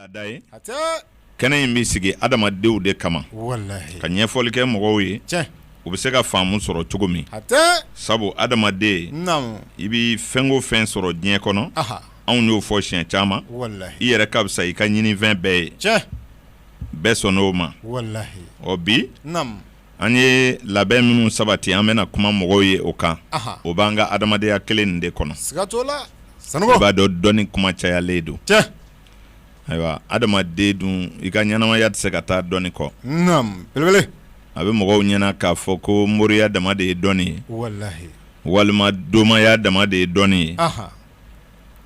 Dai kɛnɛ in bɛ sigi adamadenw de kama ka ɲɛfɔli kɛ mɔgɔw ye u bɛ se ka faamu sɔrɔ cogo min sabu adamaden i bɛ fɛn o fɛn sɔrɔ diɲɛ kɔnɔ anw y'o fɔ siɲɛ caman i yɛrɛ ka fisa i ka ɲinifɛn bɛɛ ye bɛɛ sɔnn'o ma ɔ bi an ye labɛn minnu sabati an bɛna kuma mɔgɔw ye o kan o b'an ka adamadenya kelen nin de kɔnɔ i b'a dɔn dɔnni kuma cayalen don ayiwa adamaden dun i ka ɲɛnamaya tɛ se ka taa dɔnni kɔ a bɛ mɔgɔw ɲɛna k'a fɔ ko moriya dama de ye dɔnni ye walima domaya dama de ye dɔnni ye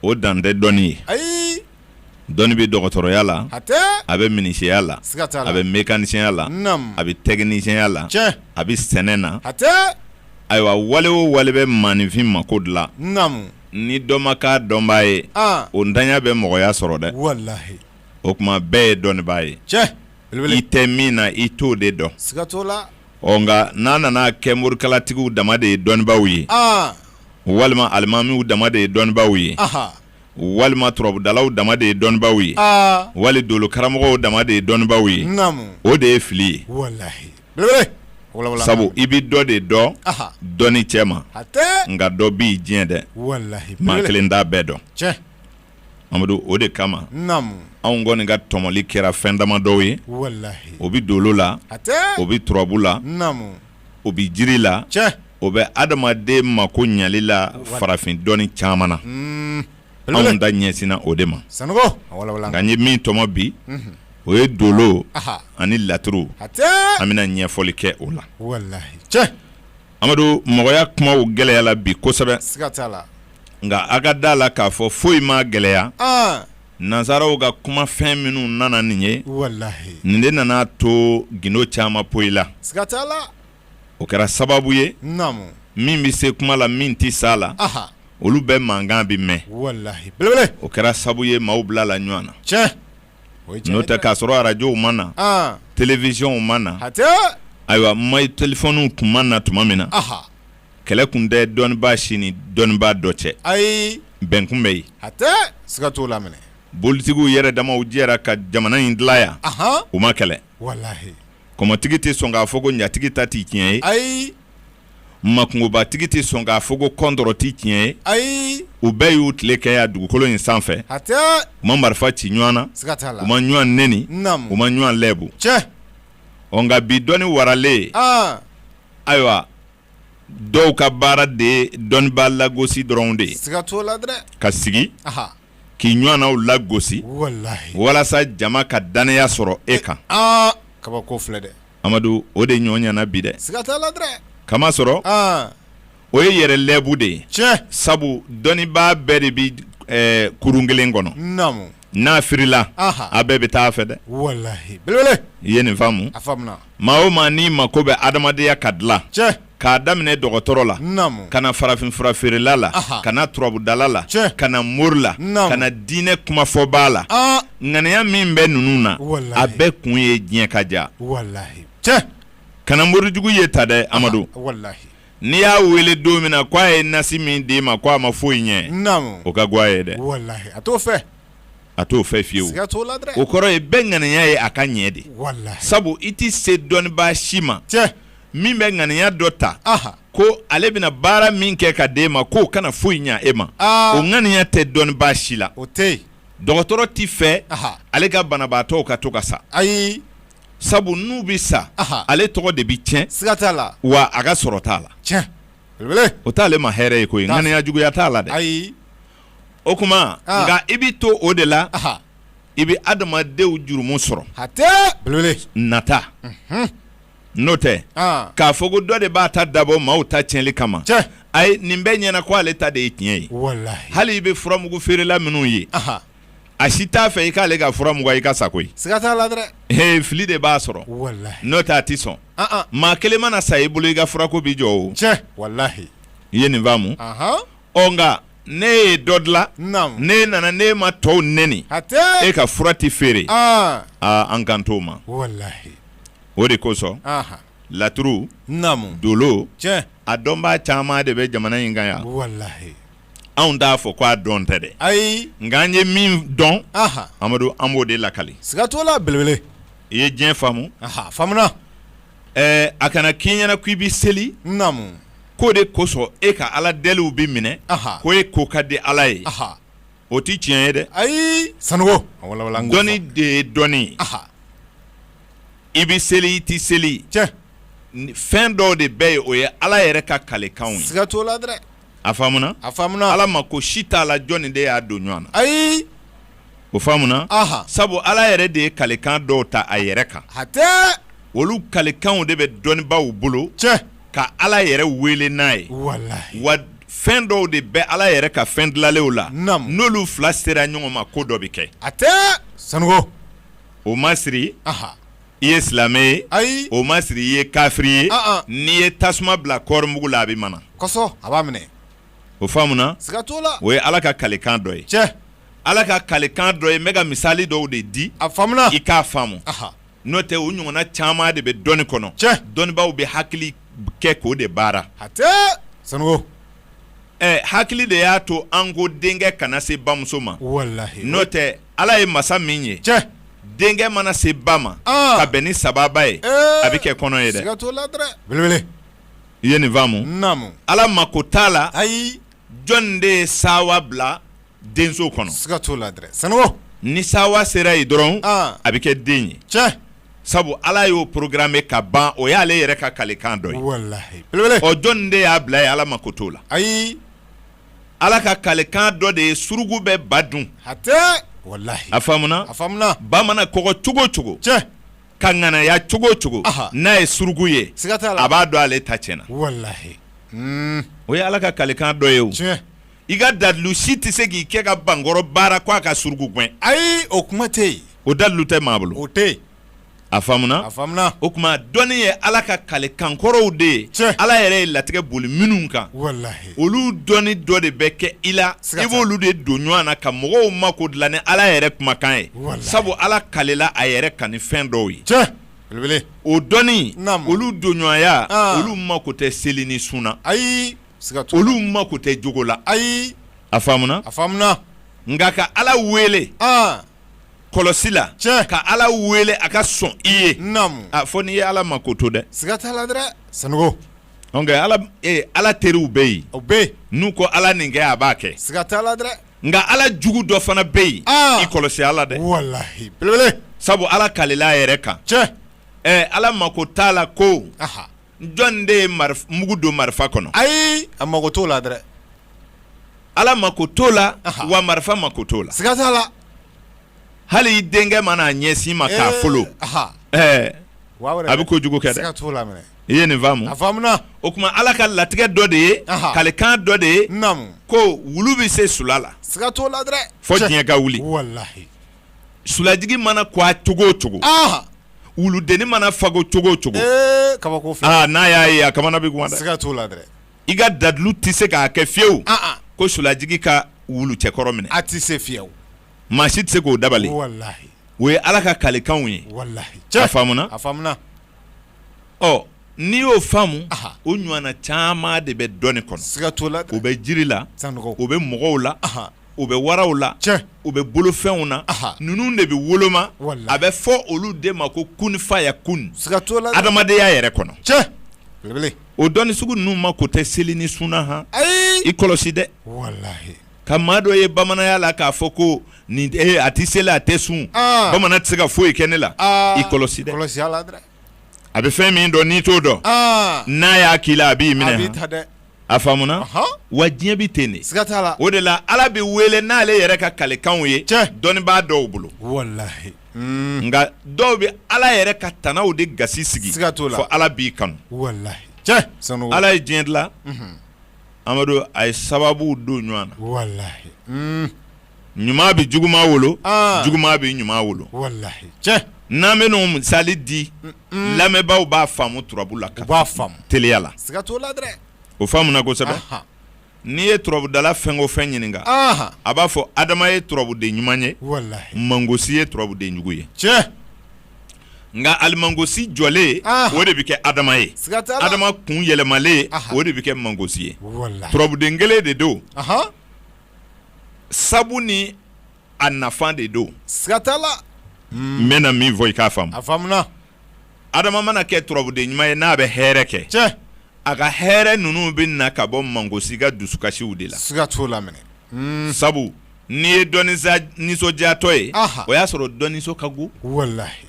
o dan tɛ dɔnni ye dɔnni bɛ dɔgɔtɔrɔya la a bɛ minisiya la a bɛ mécanicien la a bɛ technicien la a bɛ sɛnɛ na ayiwa wale o wale bɛ maaninfin mako dilan ni dɔ ma k'a dɔnbaa ye o ntanya bɛ mɔgɔya sɔrɔ dɛ o tuma bɛɛ ye dɔnnibaa ye i tɛ min na i t'o de dɔn nka n'a nana kɛ morikalatigiw dama de ye dɔnnibaaw ye walima alimamiw dama de ye dɔnnibaaw ye walima turabudalaw dama de ye dɔnnibaaw ye wali dolo karamɔgɔw dama de ye dɔnnibaaw ye o de ye fili ye sabu i bɛ dɔ de dɔn dɔnni cɛ ma nka dɔ b'i diɲɛ dɛ maa kelen t'a bɛɛ dɔn Amadu o de kama anw kɔni ka tɔmɔli kɛra fɛn dama dɔw ye o bɛ dolo la o bɛ turabu la o bɛ jiri la o bɛ adamaden mako ɲali la farafin dɔnni caman na anw ta ɲɛsinna o de ma nka n ye min tɔmɔ bi o ye dolo ani laturu an bɛna ɲɛfɔli kɛ o la Amadu mɔgɔya kumaw gɛlɛyala bi kosɛbɛ nka a ka da la k'a fɔ foyi ma gɛlɛya nansaraw ka kumafɛn minnu nana nin ye nin de nana to gindo caman poyi la o kɛra sababu ye min bɛ se kuma la min tɛ s'a la olu bɛɛ mankan bɛ mɛn o kɛra sababu ye maaw bila la ɲɔgɔn na n'o tɛ k'a sɔrɔ arajow ma na télévision ma na ayiwa mayi téléphone kun ma na tuma min na kɛlɛ kun tɛ dɔnnibaa si ni dɔnnibaa dɔ cɛ bɛn kun bɛ yen bolitigiw yɛrɛ damaw jɛra ka jamana in dilan yan u ma kɛlɛ kɔmɔtigi tɛ sɔn k'a fɔ ko ɲatigi ta tɛ tiɲɛ ye makungobatigi tɛ sɔn k'a fɔ ko kɔndɔrɔ tɛ tiɲɛ ye u bɛɛ y'u tile kɛ yan dugukolo in sanfɛ u ma marifa ci ɲɔgɔn na u ma ɲɔgɔn neni u ma ɲɔgɔn lɛbu nka bi dɔnni waralen ayiwa dɔw ka baara de ye dɔnnibaa lagosi dɔrɔn de ye ka sigi k'i ɲɔgɔnnaw lagosi walasa jama ka danaya sɔrɔ e kan Amadu o de ɲɔgɔn ɲɛna bi dɛ kama sɔrɔ o ye yɛrɛ lɛbu de ye sabu dɔnnibaa bɛɛ de bɛ kurun kelen kɔnɔ n'a firila a bɛɛ bɛ taa fɛ dɛ i ye nin faamu maa o maa n'i mako bɛ adamadenya ka dilan k'a daminɛ dɔgɔtɔrɔ la ka na farafinfura feerela la ka na turabudala la ka na mori la ka na diinɛ kumafɔbaa la ŋaniya min bɛ ninnu na a bɛɛ kun ye diɲɛ ka diya kana morijugu ye ta dɛ Amadu n'i y'a wele don min na k'a ye nasi min d'e ma k'a ma foyi ɲɛ o ka gwa ye dɛ a t'o fɛ fiyewu o kɔrɔ ye bɛɛ ŋaniya ye a ka ɲɛ de sabu i tɛ se dɔnnibaa si ma min bɛ ŋaniya dɔ ta ko ale bɛna baara min kɛ ka d'e ma k'o kana foyi ɲɛ e ma o ŋaniya tɛ dɔnnibaa si la dɔgɔtɔrɔ t'i fɛ ale ka banabaatɔw ka to ka sa sabu n'u bɛ sa ale tɔgɔ de bɛ tiɲɛ wa a ka sɔrɔ t'a la o t'ale ma hɛrɛ ye koyi ŋaniya juguya t'a la dɛ o kuma nka i bɛ to o de la i bɛ adamadenw jurumu sɔrɔ nata n'o tɛ k'a fɔ ko dɔ de b'a ta dabɔ maaw ta tiɲɛli kama ayi nin bɛɛ ɲɛna ko ale ta de ye tiɲɛ ye hali i bɛ furamugu feerela minnu ye a si t'a fɛ i k'ale ka furamugu i ka sago ye fili de b'a sɔrɔ n'o tɛ a tɛ sɔn maa kelen mana sa i bolo i ka furako bi jɔ o i ye nin faamu nka ne ye dɔ dilan ne nana ne ma tɔw neni e ka fura tɛ feere an kan t'o ma o de kosɔn laturu dolo a dɔnbaa caman de bɛ jamana in kan yan anw t'a fɔ k'a dɔn tɛ dɛ ayi nka an ye min dɔn Amadu an b'o de lakali siga t'o la belebele i ye diɲɛ faamu faamuna a kana k'i ɲɛna k'i bi seli naamu k'o de kosɔn e ka ala deliw bi minɛ ko e ko ka di ala ye o ti tiɲɛ ye dɛ ayi sanuko dɔnni de ye dɔnni i bi seli i ti seli fɛn dɔw de bɛ ye o ye ala yɛrɛ ka kalekanw ye siga t'o la dɛ a faamuna ala ma ko si t'a la jɔnni de y'a don ɲɔgɔn na ayi o faamuna sabu ala yɛrɛ de ye kalekan dɔw ta a yɛrɛ kan hatɛ olu kalekanw de bɛ dɔnnibaw bolo ka ala yɛrɛ wele n'a ye wa fɛn dɔw de bɛ ala yɛrɛ ka fɛn dilanlenw la n'olu fila sera ɲɔgɔn ma ko dɔ bɛ kɛ hatɛ sanuko o ma siri i ye silamɛ ye o ma siri i ye kafiri ye n'i ye tasuma bila kɔɔrimugu la a bɛ mana kɔsɔ a b'a minɛ o faamuna siga t'o la o ye ala ka kalekan dɔ ye ala ka kalekan dɔ ye n bɛ ka misali dɔw de di a faamuna i k'a faamu n'o tɛ o ɲɔgɔnna caman de bɛ dɔnni kɔnɔ dɔnnibaw bɛ hakili kɛ k'o de baara hatɛ sanuko hakili de y'a to an ko denkɛ kana se bamuso ma n'o tɛ ala ye masa min ye denkɛ mana se ba ma ka bɛn ni sababa ye a bɛ kɛ kɔnɔ ye dɛ siga t'o la dɛ belebele i ye nin faamu ala mako t'a la ayi jɔn de ye sawa bila denso kɔnɔ siga t'o la dɛ sanuko ni sawa sera yen dɔrɔn a bɛ kɛ den ye sabu ala y'o programme ka ban o y'ale yɛrɛ ka kalekan dɔ ye belebele o jɔn de y'a bila ye ala mako t'o la ayi ala ka kalekan dɔ de ye surugu bɛ ba dun hatɛ wallahi a faamuna ba mana kɔgɔ cogo o cogo ka ŋanaya cogo o cogo n'a ye surugu ye a b'a dɔn ale ta tiɲɛna wallahi o ye ala ka kalekan dɔ ye o i ka dalilu si tɛ se k'i kɛ ka bankɔrɔ baara k'a ka surugu gɛn ayi o kuma tɛ yen o dalilu tɛ maa bolo o tɛ yen a faamuna o tuma dɔnni ye ala ka kalekan kɔrɔw de ye ala yɛrɛ ye latigɛ boli minnu kan olu dɔnni dɔ de bɛ kɛ i la i b'olu de don ɲɔgɔn na ka mɔgɔw mako dilan ni ala yɛrɛ kumakan ye sabu ala kalela a yɛrɛ kan ni fɛn dɔw ye o dɔnni olu don ɲɔgɔnya olu mako tɛ seli ni sunna ayi olu mako tɛ jogo la ayi a faamuna nka ka ala wele kɔlɔsi la ka ala wele a ka sɔn i ye a fɔ n'i ye ala mako to dɛ siga t'a la dɛ sanuko ala teriw bɛ yen o bɛ yen n'u ko ala nin kɛ a b'a kɛ siga t'a la dɛ nka ala jugu dɔ fana bɛ yen i kɔlɔsi ala dɛ wallahi belebele sabu ala kalela a yɛrɛ kan ala mako t'a la ko jɔn de ye mugu don marifa kɔnɔ ayi a mako t'o la dɛ ala mako t'o la wa marifa mako t'o la siga t'a la hali i denkɛ mana ɲɛsin ma k'a folo a bɛ kojugu kɛ dɛ i ye nin faamu o tuma ala ka latigɛ dɔ de ye kalekan dɔ de ye ko wulu bɛ se sula la fɔ diɲɛ ka wuli sulajigi mana ko a cogo o cogo wuludenni mana fago cogo o cogo n'a y'a ye a kamana bɛ guwan dɛ i ka dalilu tɛ se k'a kɛ fiyewu ko sulajigi ka wulu cɛkɔrɔ minɛ a tɛ se fiyewu maa si tɛ se k'o dabali o ye ala ka kalekanw ye a faamuna n'i y'o faamu o ɲɔgɔnna caman de bɛ dɔnni kɔnɔ o bɛ jiri la o bɛ mɔgɔw la o bɛ waraw la o bɛ bolofɛnw na ninnu de bɛ woloma a bɛ fɔ olu de ma ko kun fa ya kun adamadenya yɛrɛ kɔnɔ o dɔnni sugu ninnu ma ko tɛ seli ni sunna i kɔlɔsi dɛ ka maa dɔ ye bamananya la k'a fɔ ko nin a tɛ seli a tɛ sun bamanan tɛ se ka foyi kɛ ne la i kɔlɔsi dɛ a bɛ fɛn min dɔn n'i t'o dɔn n'a y'a k'i la a b'i minɛ a faamuna wa diɲɛ bɛ ten de o de la ala bɛ wele n'ale yɛrɛ ka kalekanw ye dɔnnibaa dɔw bolo nka dɔw bɛ ala yɛrɛ ka tanaw de gasi sigi fɔ ala b'i kanu ala ye diɲɛ dilan Amadu a ye sababu don ɲɔgɔn na ɲuman bɛ juguman wolo juguman bɛ ɲuman wolo n'an bɛ n'o misali di lamɛnbaaw b'a faamu turabu la ka teliya la o faamuna kosɛbɛ n'i ye turabudala fɛn o fɛn ɲininka a b'a fɔ adama ye turabuden ɲuman ye mangosi ye turabuden jugu ye nka alimangosi jɔlen o de bɛ kɛ adama ye adama kun yɛlɛmalen o de bɛ kɛ mangosi ye turabuden kelen de don sabu ni a nafa de don siga t'a la n bɛna min fɔ i k'a faamu a faamuna adama mana kɛ turabuden ɲuman ye n'a bɛ hɛrɛ kɛ cɛ a ka hɛrɛ ninnu bɛ na ka bɔ mangosi ka dusukasiw de la siga t'o la minɛ sabu n'i ye nisɔndiyatɔ ye o y'a sɔrɔ dɔnniso ka go walahi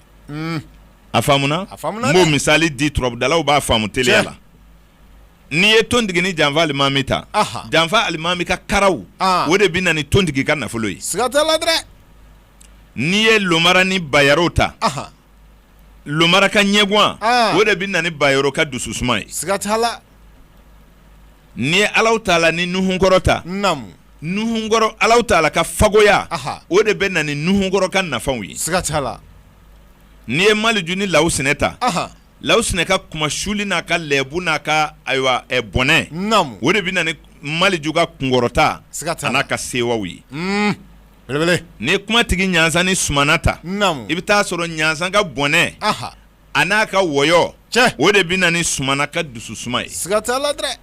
a faamuna n b'o misali di turabudalaw b'a faamu teliya la n'i ye tontigi ni janfa alimami ta janfa alimami ka karaw o de bɛ na ni tontigi ka nafolo ye siga t'a la dɛ n'i ye lomara ni bayaro ta lomara ka ɲɛguwan o de bɛ na ni bayaro ka dususuma ye siga t'a la n'i ye alaw t'a la ni nuhunkɔrɔ ta nuhunkɔrɔ alaw t'a la ka fagoya o de bɛ na ni nuhunkɔrɔ ka nafanw ye siga t'a la n'i ye maliju ni lawu sinɛ ta lawu sinɛ ka kumasuli n'a ka lɛbu n'a ka ayiwa bɔnɛ o de bɛ na ni maliju ka kunkɔrɔta a n'a ka sewaw ye belebele n'i ye kumatigi ɲansan ni sumana ta i bɛ taa sɔrɔ ɲansan ka bɔnɛ a n'a ka wɔyɔ o de bɛ na ni sumana ka dususuma ye siga t'a la dɛ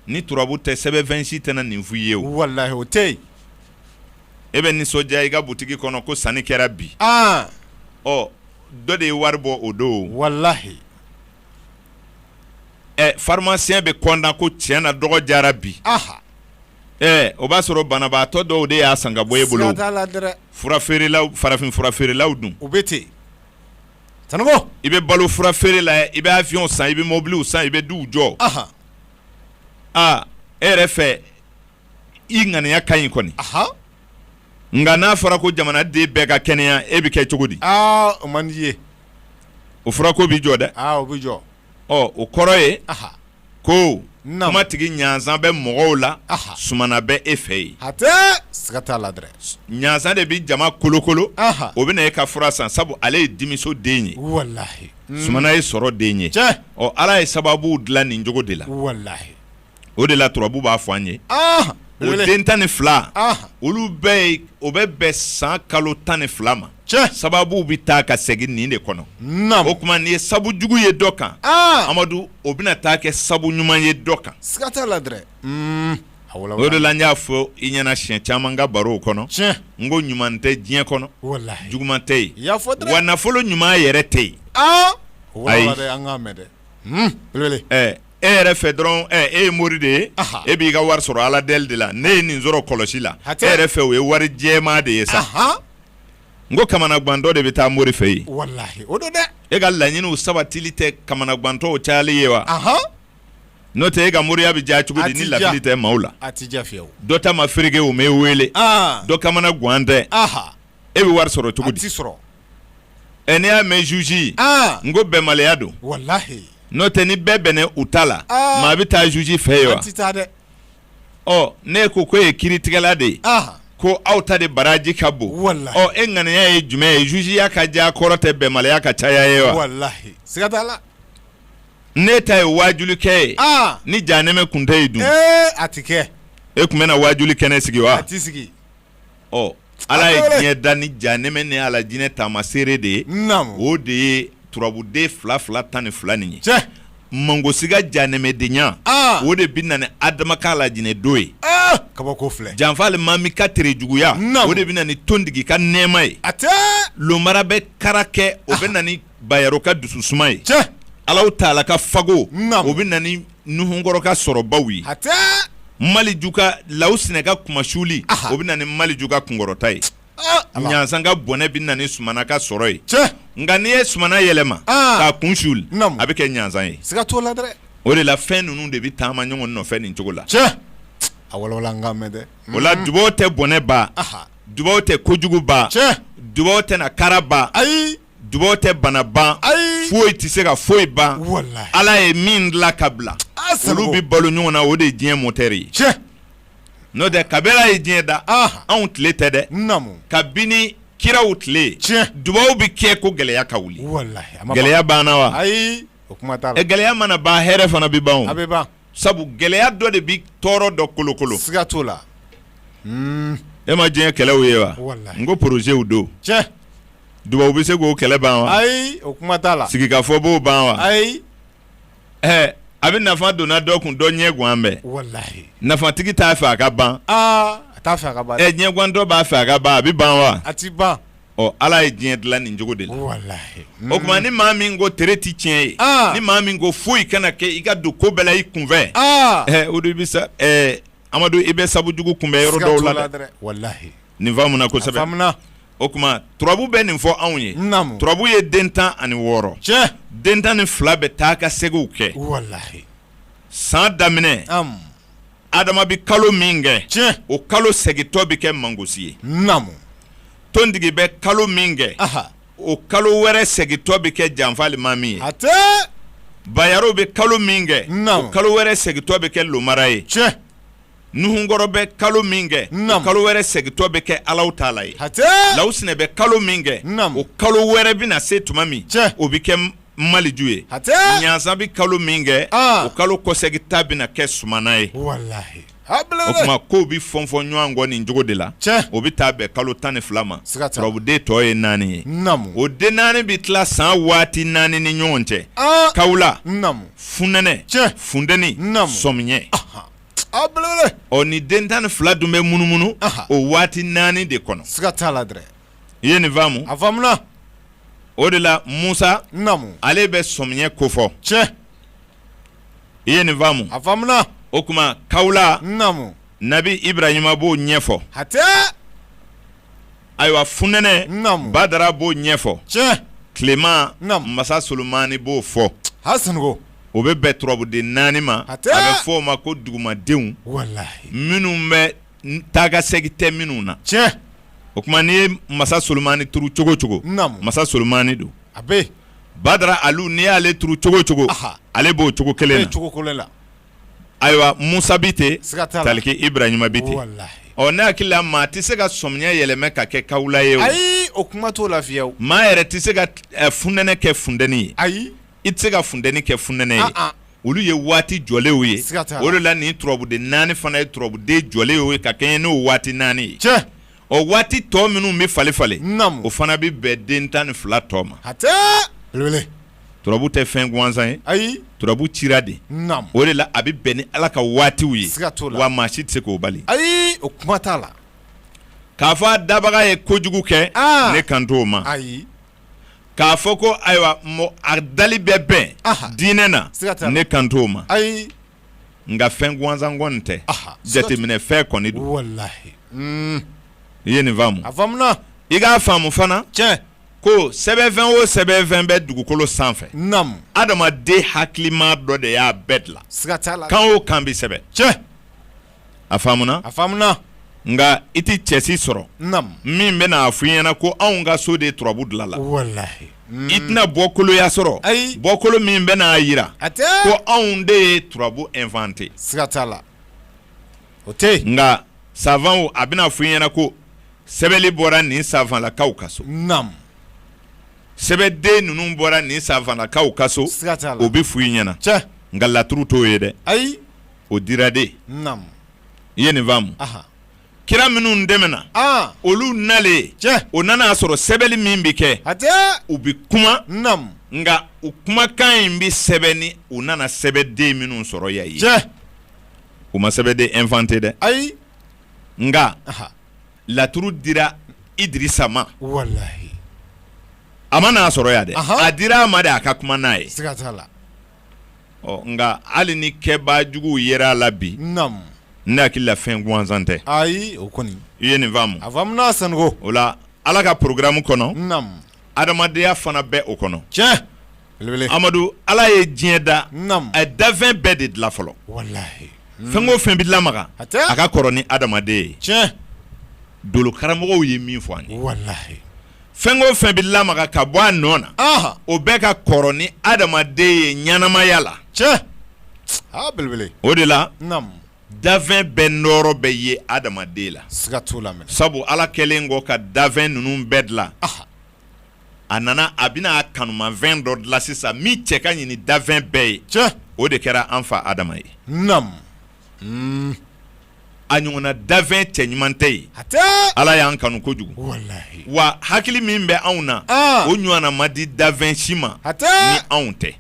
ni turabu tɛ sɛbɛnfɛn si tɛna nin f'i ye o walahi o tɛ yen e bɛ nisɔndiya i ka butigi kɔnɔ ko sanni kɛra bi dɔ de ye wari bɔ o don walahi pharmacien bɛ kɔntan ko tiɲɛ na dɔgɔ jara bi o b'a sɔrɔ banabaatɔ dɔw de y'a san ka bɔ e bolo siga t'a la dɛ fura feerelaw farafin fura feerelaw dun o bɛ ten Sanogo i bɛ balo fura feere la i bɛ avion san i bɛ mobiliw san i bɛ duw jɔ e yɛrɛ fɛ i ŋaniya ka ɲi kɔni nka n'a fɔra ko jamanaden bɛɛ ka kɛnɛya e bɛ kɛ cogo di o man di ye o fɔra ko b'i jɔ dɛ o bɛ jɔ o kɔrɔ ye ko kumatigi ɲansan bɛ mɔgɔw la sumana bɛ e fɛ yen hatɛ siga t'a la dɛ ɲansan de bɛ jama kolokolo o bɛ na e ka fura san sabu ale ye dimiso den ye walahi sumana ye sɔrɔ den ye ala ye sababu dilan nin cogo de la walahi o de la turabu b'a fɔ an ye o den 12 olu bɛɛ o bɛ bɛn san kalo 12 ma sababu bɛ taa ka segin nin de kɔnɔ o tuma nin ye sabu jugu ye dɔ kan Amadu o bɛna taa kɛ sabu ɲuman ye dɔ kan siga t'a la dɛ o de la n y'a fɔ i ɲɛna siɲɛ caman ka barow kɔnɔ n ko ɲuman tɛ diɲɛ kɔnɔ juguman tɛ yen wa nafolo ɲuman yɛrɛ tɛ yen ayi an k'a mɛn dɛ e yɛrɛ fɛ dɔrɔn e ye mori de ye e b'i ka wari sɔrɔ ala deli de la ne ye nin sɔrɔ kɔlɔsi la e yɛrɛ fɛ o ye wari jɛman de ye sa n ko kamanagwantɔ de bɛ taa mori fɛ yen walahi o don dɛ e ka laɲiniw sabatili tɛ kamanagwantɔw cayali ye wa n'o tɛ e ka moriya bɛ diya cogo di ni lafili tɛ maaw la a ti diya fiyewu dɔ ta ma fereke o m'e wele dɔ kamanagwan tɛ e bɛ wari sɔrɔ cogo di a ti sɔrɔ n'i y'a mɛn juge n ko bɛnbaliya don walahi n'o tɛ ni bɛɛ bɛnna u ta la maa bɛ taa juge fɛ yen wa a ti taa dɛ ne ko e ye kiiritigɛla de ye ko aw ta de baraji ka bon e ŋaniya ye jumɛn ye jugeya ka diya kɔrɔ tɛ bɛnbaliya ka caya ye wa walahi siga t'a la ne ta ye wajulikɛ ye ni janɛmɛ kun tɛ yen dun a ti kɛ e tun bɛna wajuli kɛnɛ sigi wa a ti sigi ala ye diɲɛ da ni janɛmɛ ni ala jinɛ taamaseere de ye o de ye turabuden 212 nin ye mangosiga janɛmɛdenya o de bɛ na ni adama ka lajinɛ don ye kabako filɛ janfa alimami ka tere juguya o de bɛ na ni tondigi ka nɛɛma ye lomara bɛ kara kɛ o bɛ na ni bayaro ka dususuma ye alaw taala ka fago o bɛ na ni nuhunkɔrɔ ka sɔrɔbaw ye maliju ka lawu sinɛ ka kumasuli o bɛ na ni maliju ka kunkɔrɔta ye ɲansan ka bɔnɛ bɛ na ni sumana ka sɔrɔ ye nka n'i ye sumana yɛlɛma k'a kun suli a bɛ kɛ ɲansan ye siga t'o la dɛ o de la fɛn ninnu de bɛ taama ɲɔgɔn nɔfɛ nin cogo la a walawala an k'a mɛn dɛ o la dubaw tɛ bɔnɛ ba dubaw tɛ kojugu ba dubaw tɛ na kara ba dubaw tɛ bana ban foyi tɛ se ka foyi ban ala ye min dilan ka bila olu bɛ balo ɲɔgɔn na o de ye diɲɛ motɛri ye n'o tɛ kabila ye diɲɛ da anw tile tɛ dɛ kabini kiraw tile dubaw bɛ kɛ ko gɛlɛya ka wuli gɛlɛya banna wa gɛlɛya mana ban hɛrɛ fana bɛ ban o sabu gɛlɛya dɔ de bɛ tɔɔrɔ dɔ kolokolo siga t'o la e ma diɲɛ kɛlɛw ye wa n ko porozɛw don dubaw bɛ se k'o kɛlɛ ban wa ayi o kuma t'a la sigikafɔ b'o ban wa ayi a bɛ nafa donna dɔ kun dɔ ɲɛ guwan bɛɛ wallahi nafatigi t'a fɛ a ka ban a t'a fɛ a ka ban ɲɛ guwan dɔ b'a fɛ a ka ban a bɛ ban wa a ti ban ala ye diɲɛ dilan nin cogo de la wallahi o tuma ni maa min ko tere ti tiɲɛ ye ni maa min ko foyi kana kɛ i ka don ko bɛɛ la i kunfɛ o de bɛ sa Amadu i bɛ sabu jugu kunbɛn yɔrɔ dɔw la dɛ wallahi nin faamuna kosɛbɛ o tuma turabu bɛ nin fɔ anw ye turabu ye den 16 tiɲɛ den 12 bɛ taa ka segiw kɛ wallahi san daminɛ Adama bɛ kalo min kɛ tiɲɛ o kalo segitɔ bɛ kɛ mangosi ye tɔntigi bɛ kalo min kɛ o kalo wɛrɛ segitɔ bɛ kɛ janfali maa min ye bayaro bɛ kalo min kɛ o kalo wɛrɛ segitɔ bɛ kɛ lomara ye nuhunkɔrɔ bɛ kalo min kɛ o kalo wɛrɛ segitɔ bɛ kɛ Alaw taala ye lawusinɛ bɛ kalo min kɛ o kalo wɛrɛ bɛna se tuma min o bɛ kɛ maliju ye ɲansa bɛ kalo min kɛ o kalo kɔsegita bɛna kɛ sumana ye o tuma kow bɛ fɔn ɲɔgɔn kɔ nin cogo de la o bɛ taa bɛn kalo 12 ma turabuden tɔ ye 4 ye o den 4 bɛ tila san waati 4 ni ɲɔgɔn cɛ kawula funɛnɛ funtɛni sɔmiɲɛ ni den 12 dun bɛ munumunu o waati 4 de kɔnɔ i ye nin faamu o de la Musa ale bɛ sɔmiɲɛ kofɔ i ye nin faamu o kuma kawula nabi Ibrahima b'o ɲɛfɔ ayiwa funɛnɛ Badara b'o ɲɛfɔ tilema masa Solomani b'o fɔ o bɛ bɛn turabuden 4 ma a bɛ fɔ o ma ko dugumadenw minnu bɛ taakasegin tɛ minnu na o kuma n'i ye masa Solomani turu cogo cogo masa Solomani don Badara alu n'i y'ale turu cogo cogo ale b'o cogo kelen na ayiwa Musa bi ten taliki Ibrahima bi ten ne hakili la maa tɛ se ka sɔmiɲɛ yɛlɛmɛ ka kɛ kawula ye ayi o kuma t'o la fiyewu maa yɛrɛ tɛ se ka funɛnɛ kɛ funtɛni ye ayi i tɛ se ka funtɛni kɛ funɛnɛ ye olu ye waati jɔlenw ye o de la nin turabuden 4 fana ye turabuden jɔlenw ye ka kɛɲɛ n'o waati 4 ye o waati tɔ minnu bɛ falen o fana bɛ bɛn den 12 tɔ ma turabu tɛ fɛn gansan ye ayi turabu cira de o de la a bɛ bɛn ni Ala ka waatiw ye wa maa si tɛ se k'o bali ayi o kuma t'a la k'a fɔ a dabaga ye kojugu kɛ ne kan t'o ma ayi k'a fɔ ko ayiwa a dali bɛ bɛn diinɛ na ne kan t'o ma ayi nka fɛn gansan kɔni tɛ jateminɛ fɛn kɔni don wallahi i ye nin faamu a faamuna i k'a faamu fana ko sɛbɛnfɛn o sɛbɛnfɛn bɛ dugukolo sanfɛ adamaden hakilima dɔ de y'a bɛɛ dilan kan o kan bɛ sɛbɛn a faamuna nka i tɛ cɛsi sɔrɔ min bɛna a fɔ i ɲɛna ko anw ka so de turabu dilan la i tɛna bɔkoloya sɔrɔ bɔkolo min bɛna a jira ko anw de ye turabu inventé nka savants a bɛna fɔ i ɲɛna ko sɛbɛnni bɔra nin savanlakaw ka so sɛbɛden ninnu bɔra nin savanlakaw ka so o bɛ fɔ i ɲɛna nka laturu t'o ye dɛ o dira de i ye nin faamu kira minnu dɛmɛna olu nalen o nana sɔrɔ sɛbɛnni min bɛ kɛ u bɛ kuma nka u kumakan in bɛ sɛbɛnni u nana sɛbɛden minnu sɔrɔ ya ye u ma sɛbɛden inventé dɛ nka laturu dira Idirisa ma a ma n'a sɔrɔ yan dɛ a dira a ma de a ka kuma n'a ye nka hali ni kɛbajuguw yera a la bi ne hakili la fɛn gansan tɛ ayi o kɔni i ye nin faamu a faamuna Sanogo o la Ala ka programme kɔnɔ adamadenya fana bɛ o kɔnɔ Amadu Ala ye diɲɛ da a ye dafɛn bɛɛ de dilan fɔlɔ fɛn o fɛn bɛ lamaga a ka kɔrɔ ni adamaden ye dolo karamɔgɔw ye min fɔ an ye fɛn o fɛn bɛ lamaga ka bɔ a nɔ na o bɛɛ ka kɔrɔ ni adamaden ye ɲɛnamaya la o de la dafɛn bɛɛ nɔrɔ bɛ ye adamaden la sabu Ala kɛlen kɔ ka dafɛn ninnu bɛɛ dilan a nana a bɛna a kanumafɛn dɔ dilan sisan min cɛ ka ɲi ni dafɛn bɛɛ ye o de kɛra an fa Adama ye a ɲɔgɔnna dafɛn cɛ ɲuman tɛ yen Ala y'an kanu kojugu wa hakili min bɛ anw na o ɲɔgɔnna ma di dafɛn si ma ni anw tɛ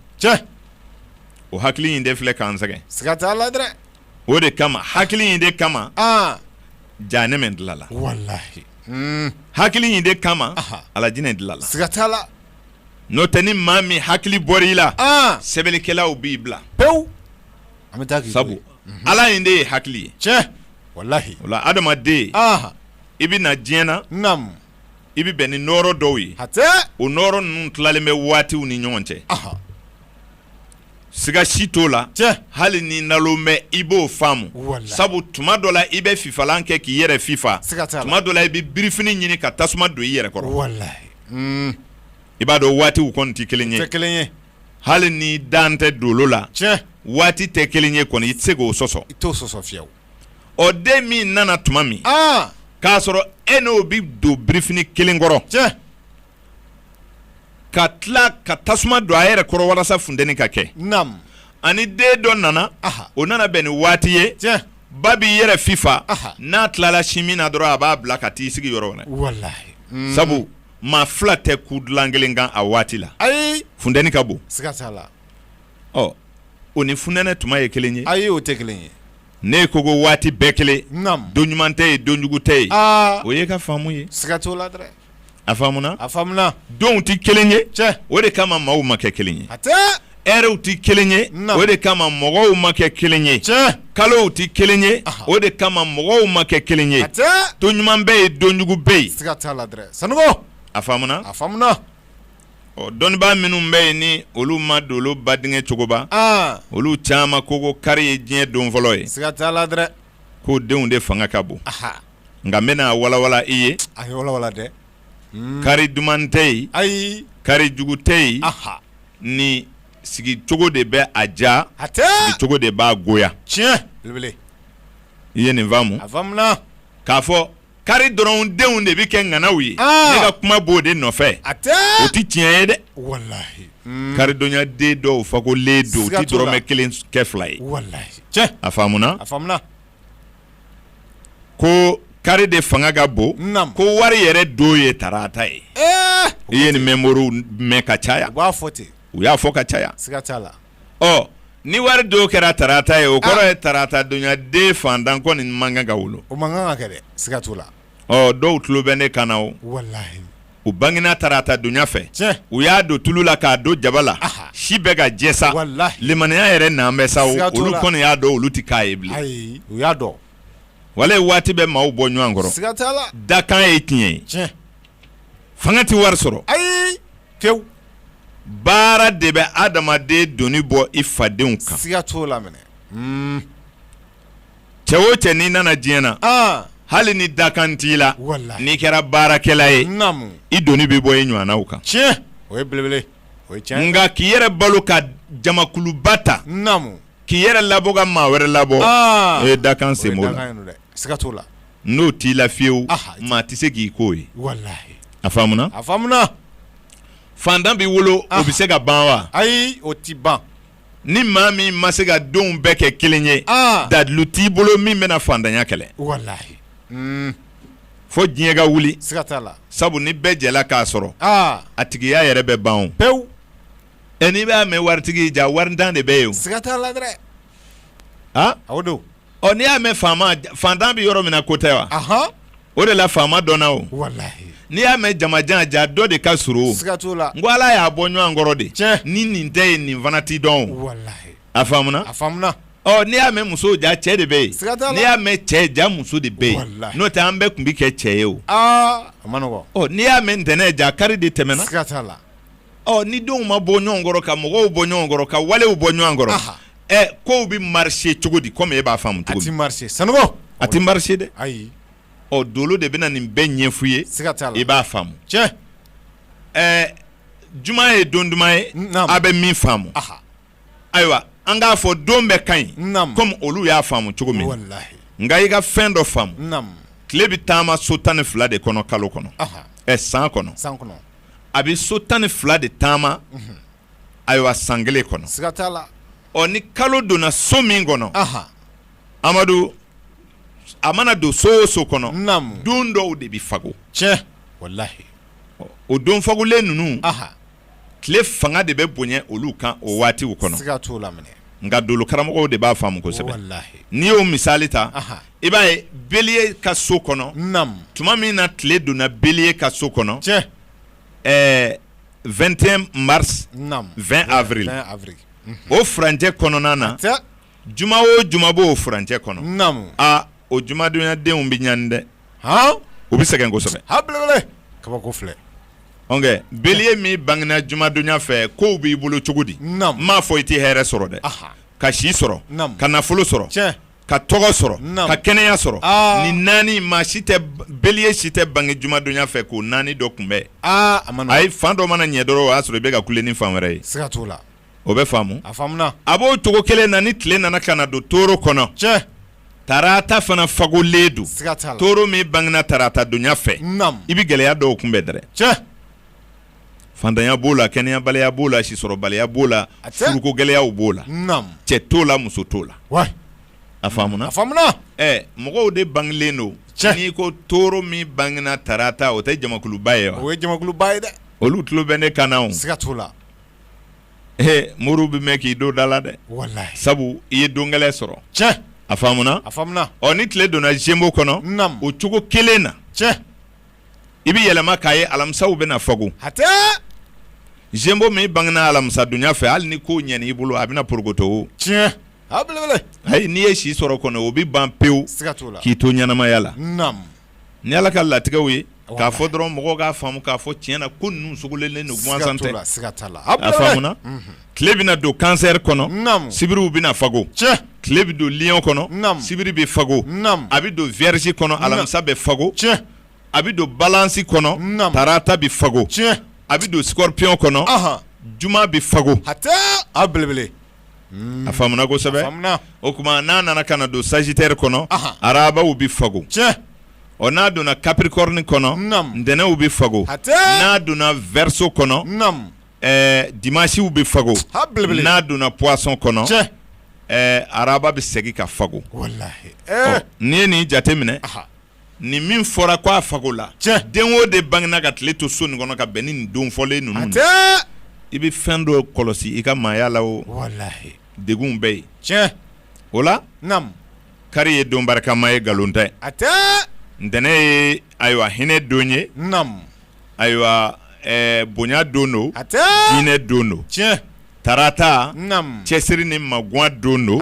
o hakili in de filɛ k'an sɛgɛn siga t'a la dɛ o de kama hakili in de kama jahanɛmɛ dilala wallahi hakili in de kama alajinɛ dilala siga t'a la n'o tɛ ni maa min hakili bɔr'i la sɛbɛnnikɛlaw b'i bila pewu an bɛ taa k'i sabu ala in de ye hakili ye tiɲɛ wallahi o la adamaden i bɛ na diɲɛ na naam i bɛ bɛn ni nɔɔrɔ dɔw ye hatɛ o nɔɔrɔ ninnu tilalen bɛ waatiw ni ɲɔgɔn cɛ siga si t'o la hali ni nalon bɛ i b'o faamu sabu tuma dɔ la i bɛ fifalan kɛ k'i yɛrɛ fifa tuma dɔ la i bɛ birifini ɲini ka tasuma don i yɛrɛ kɔrɔ wallahi i b'a dɔn waatiw kɔni tɛ kelen ye hali ni dan tɛ dolo la waati tɛ kelen ye kɔni i tɛ se k'o sɔsɔ i t'o sɔsɔ fiyewu o den min nana tuma min k'a sɔrɔ e n'o bɛ don birifini kelen kɔrɔ ka tila ka tasuma don a yɛrɛ kɔrɔ walasa funtɛni ka kɛ ani den dɔ nana o nana bɛn ni waati ye ba b'i yɛrɛ fifa n'a tilala si min na dɔrɔn a b'a bila ka t'i sigi yɔrɔ wɛrɛ sabu maa fila tɛ ku dilan kelen kan a waati la funtɛni ka bon siga t'a la o ni funɛnɛ tuma ye kelen ye ayi o tɛ kelen ye ne ko ko waati bɛɛ kelen don ɲuman tɛ yen don jugu tɛ yen o ye ka faamu ye siga t'o la dɛ a faamuna donw tɛ kelen ye o de kama maaw ma kɛ kelen ye ɛrɛw tɛ kelen ye o de kama mɔgɔw ma kɛ kelen ye kalow tɛ kelen ye o de kama mɔgɔw ma kɛ kelen ye don ɲuman bɛ yen don jugu bɛ yen siga t'a la dɛ sanuko a faamuna dɔnnibaa minnu bɛ yen ni olu ma don olu ba denkɛ cogoba olu caman ko kari ye diɲɛ don fɔlɔ ye siga t'a la dɛ k'o denw de fanga ka bon nka n bɛna walawala i ye a ye walawala dɛ kari duman tɛ yen ayi kari jugu tɛ yen ni sigi cogo de bɛ a ja sigi cogo de b'a goya tiɲɛ belebele i ye nin faamu a faamuna k'a fɔ kari dɔrɔn denw de bɛ kɛ ŋanaw ye ne ka kuma b'o de nɔfɛ o tɛ tiɲɛ ye dɛ wallahi kari dɔnya den dɔw fakolen don o tɛ dɔrɔmɛ kelen kɛ fila ye wallahi tiɲɛ a faamuna ko kari de fanga ka bon ko wari yɛrɛ don ye tarata ye i ye nin mɛmoriw mɛn ka caya u b'a fɔ ten u y'a fɔ ka caya siga t'a la ni wari don kɛra tarata ye o kɔrɔ ye tarata donya den fantan kɔni man kan ka wolo o man kan ka kɛ dɛ siga t'o la dɔw tulo bɛ ne kan na o wallahi u bangena tarata donya fɛ u y'a don tulu la k'a don jaba la si bɛ ka jɛ sa limaniya yɛrɛ n'an bɛ sa olu kɔni y'a dɔn olu tɛ k'a ye bilen ayi u y'a dɔn walayi waati bɛ maaw bɔ ɲɔgɔn kɔrɔ siga t'a la dakan ye tiɲɛ ye fanga tɛ wari sɔrɔ ayi pewu baara de bɛ adamaden doni bɔ i fadenw kan siga t'o la minɛ cɛ o cɛ n'i nana diɲɛ na hali ni dakan t'i la n'i kɛra baarakɛla ye i doni bɛ bɔ i ɲɔgɔnnaw kan tiɲɛ o ye belebele o ye tiɲɛ nka k'i yɛrɛ balo ka jamakuluba ta k'i yɛrɛ labɔ ka maa wɛrɛ labɔ o ye dakan sen b'o la siga t'o la n'o t'i la fiyewu maa tɛ se k'i k'o ye a faamuna fantan b'i wolo o bɛ se ka ban wa ayi o t'i ban ni maa min ma se ka denw bɛɛ kɛ kelen ye dalilu t'i bolo min bɛna fantanya kɛlɛ wallahi fo diɲɛ ka wuli siga t'a la sabu ni bɛɛ jɛla k'a sɔrɔ a tigiya yɛrɛ bɛ ban o pewu n'i b'a mɛn waritigi ja waritan de bɛ yen o siga t'a la dɛ o don n'i y'a mɛn fantan bɛ yɔrɔ min na ko tɛ wa o de la faama dɔnna o wallahi n'i y'a mɛn jamajan ja dɔ de ka surun o siga t'o la n ko ala y'a bɔ ɲɔgɔn kɔrɔ de ni nin tɛ ye nin fana t'i dɔn o wallahi a faamuna n'i y'a mɛn muso ja cɛ de bɛ yen n'i y'a mɛn cɛ ja muso de bɛ yen n'o tɛ an bɛɛ tun bɛ kɛ cɛ ye o a ma nɔgɔ n'i y'a mɛn ntɛnɛn ja kari de tɛmɛna siga t'a la ni denw ma bɔ ɲɔgɔn kɔrɔ ka mɔgɔw bɔ ɲɔgɔn kɔrɔ ka walew bɔ ɲɔgɔn kɔrɔ kow bɛ marché cogo di komi e b'a faamu cogo min a ti marché sanuko a ti marché dɛ ayi dolo de bɛna nin bɛɛ ɲɛ f'u ye siga t'a la i b'a faamu tiɲɛ juma ye don duman ye a bɛ min faamu ayiwa an k'a fɔ don bɛɛ ka ɲi komi olu y'a faamu cogo min nka i ka fɛn dɔ faamu tile bɛ taama so 12 de kɔnɔ kalo kɔnɔ san kɔnɔ a bɛ so 12 de taama ayiwa san kelen kɔnɔ siga t'a la ni kalo donna so min kɔnɔ Amadu a mana don so o so kɔnɔ don dɔw de bɛ fago tiɲɛ wallahi o don fagolen ninnu tile fanga de bɛ bonya olu kan o waatiw kɔnɔ siga t'o la minɛ nka dolo karamɔgɔw de b'a faamu kosɛbɛ n'i y'o misali ta i b'a ye Bélier ka so kɔnɔ tuma min na tile donna Bélier ka so kɔnɔ 21 mars 20 avril o furancɛ kɔnɔna na juma o juma b'o furancɛ kɔnɔ o jumadonyadenw bɛ ɲani dɛ u bɛ sɛgɛn kosɛbɛ kabako filɛ Bélier min bangena jumadonya fɛ kow b'i bolo cogo di m'a fɔ i tɛ hɛrɛ sɔrɔ dɛ ka si sɔrɔ ka nafolo sɔrɔ ka tɔgɔ sɔrɔ ka kɛnɛya sɔrɔ ni naani maa si tɛ Bélier si tɛ bange jumadonya fɛ k'o naani dɔ kunbɛn ayi fan dɔ mana ɲɛ dɔrɔn o y'a sɔrɔ i bɛ ka kule ni fan wɛrɛ ye siga t'o la o bɛ faamu a b'o cogo kelen na ni tile nana ka na don toro kɔnɔ tarata fana fagolen don toro min bangena tarata donya fɛ i bɛ gɛlɛya dɔw kunbɛn dɛrɛ fantanya b'o la kɛnɛyabaliya b'o la sisɔrɔbaliya b'o la furuko gɛlɛyaw b'o la cɛ t'o la muso t'o la a faamuna mɔgɔw de bangelen don n'i ko toro min bangena tarata o tɛ jamakuluba ye wa o ye jamakuluba ye dɛ olu tulo bɛ ne kan na o siga t'o la muru bɛ mɛn k'i don da la dɛ sabu i ye don gɛlɛn sɔrɔ a faamuna ni tile donna Gémeaux kɔnɔ o cogo kelen na i bɛ yɛlɛma k'a ye alamisaw bɛna fago Gémeaux min bangena alamisa donya fɛ hali ni ko ɲɛna i bolo a bɛna porokoto ayi n'i ye si sɔrɔ kɔnɔ o bɛ ban pewu k'i to ɲɛnamaya la ni Ala ka latigɛw ye k'a fɔ dɔrɔn mɔgɔw k'a faamu k'a fɔ tiɲɛna ko ninnu sogolenen don gansan tɛ a faamuna tile bɛna don Cancer kɔnɔ sibiriw bɛna fago tile bɛ don Lion kɔnɔ sibiri bɛ fago a bɛ don Vierge kɔnɔ alamisa bɛ fago a bɛ don Balance kɔnɔ tarata bɛ fago a bɛ don Scorpion kɔnɔ juma bɛ fago a belebele a faamuna kosɛbɛ o kuma n'a nana ka na don Sagittaire kɔnɔ arabaw bɛ fago n'a donna Capricorne kɔnɔ ntɛnɛnw bɛ fago n'a donna Verseau kɔnɔ dimanchew bɛ fago n'a donna Poisson kɔnɔ araba bɛ segin ka fago n'i ye nin jate minɛ ni min fɔra ko a fago la den o de bangena ka tile to so nin kɔnɔ ka bɛn ni nin don fɔlen ninnu i bɛ fɛn dɔ kɔlɔsi i ka maaya la o degun bɛ yen o la kari ye don barikama ye nkalon tɛ ntɛnɛn ye ayiwa hinɛ don ye ayiwa bonya don don diinɛ don don tarata cɛsiri ni maguwa don don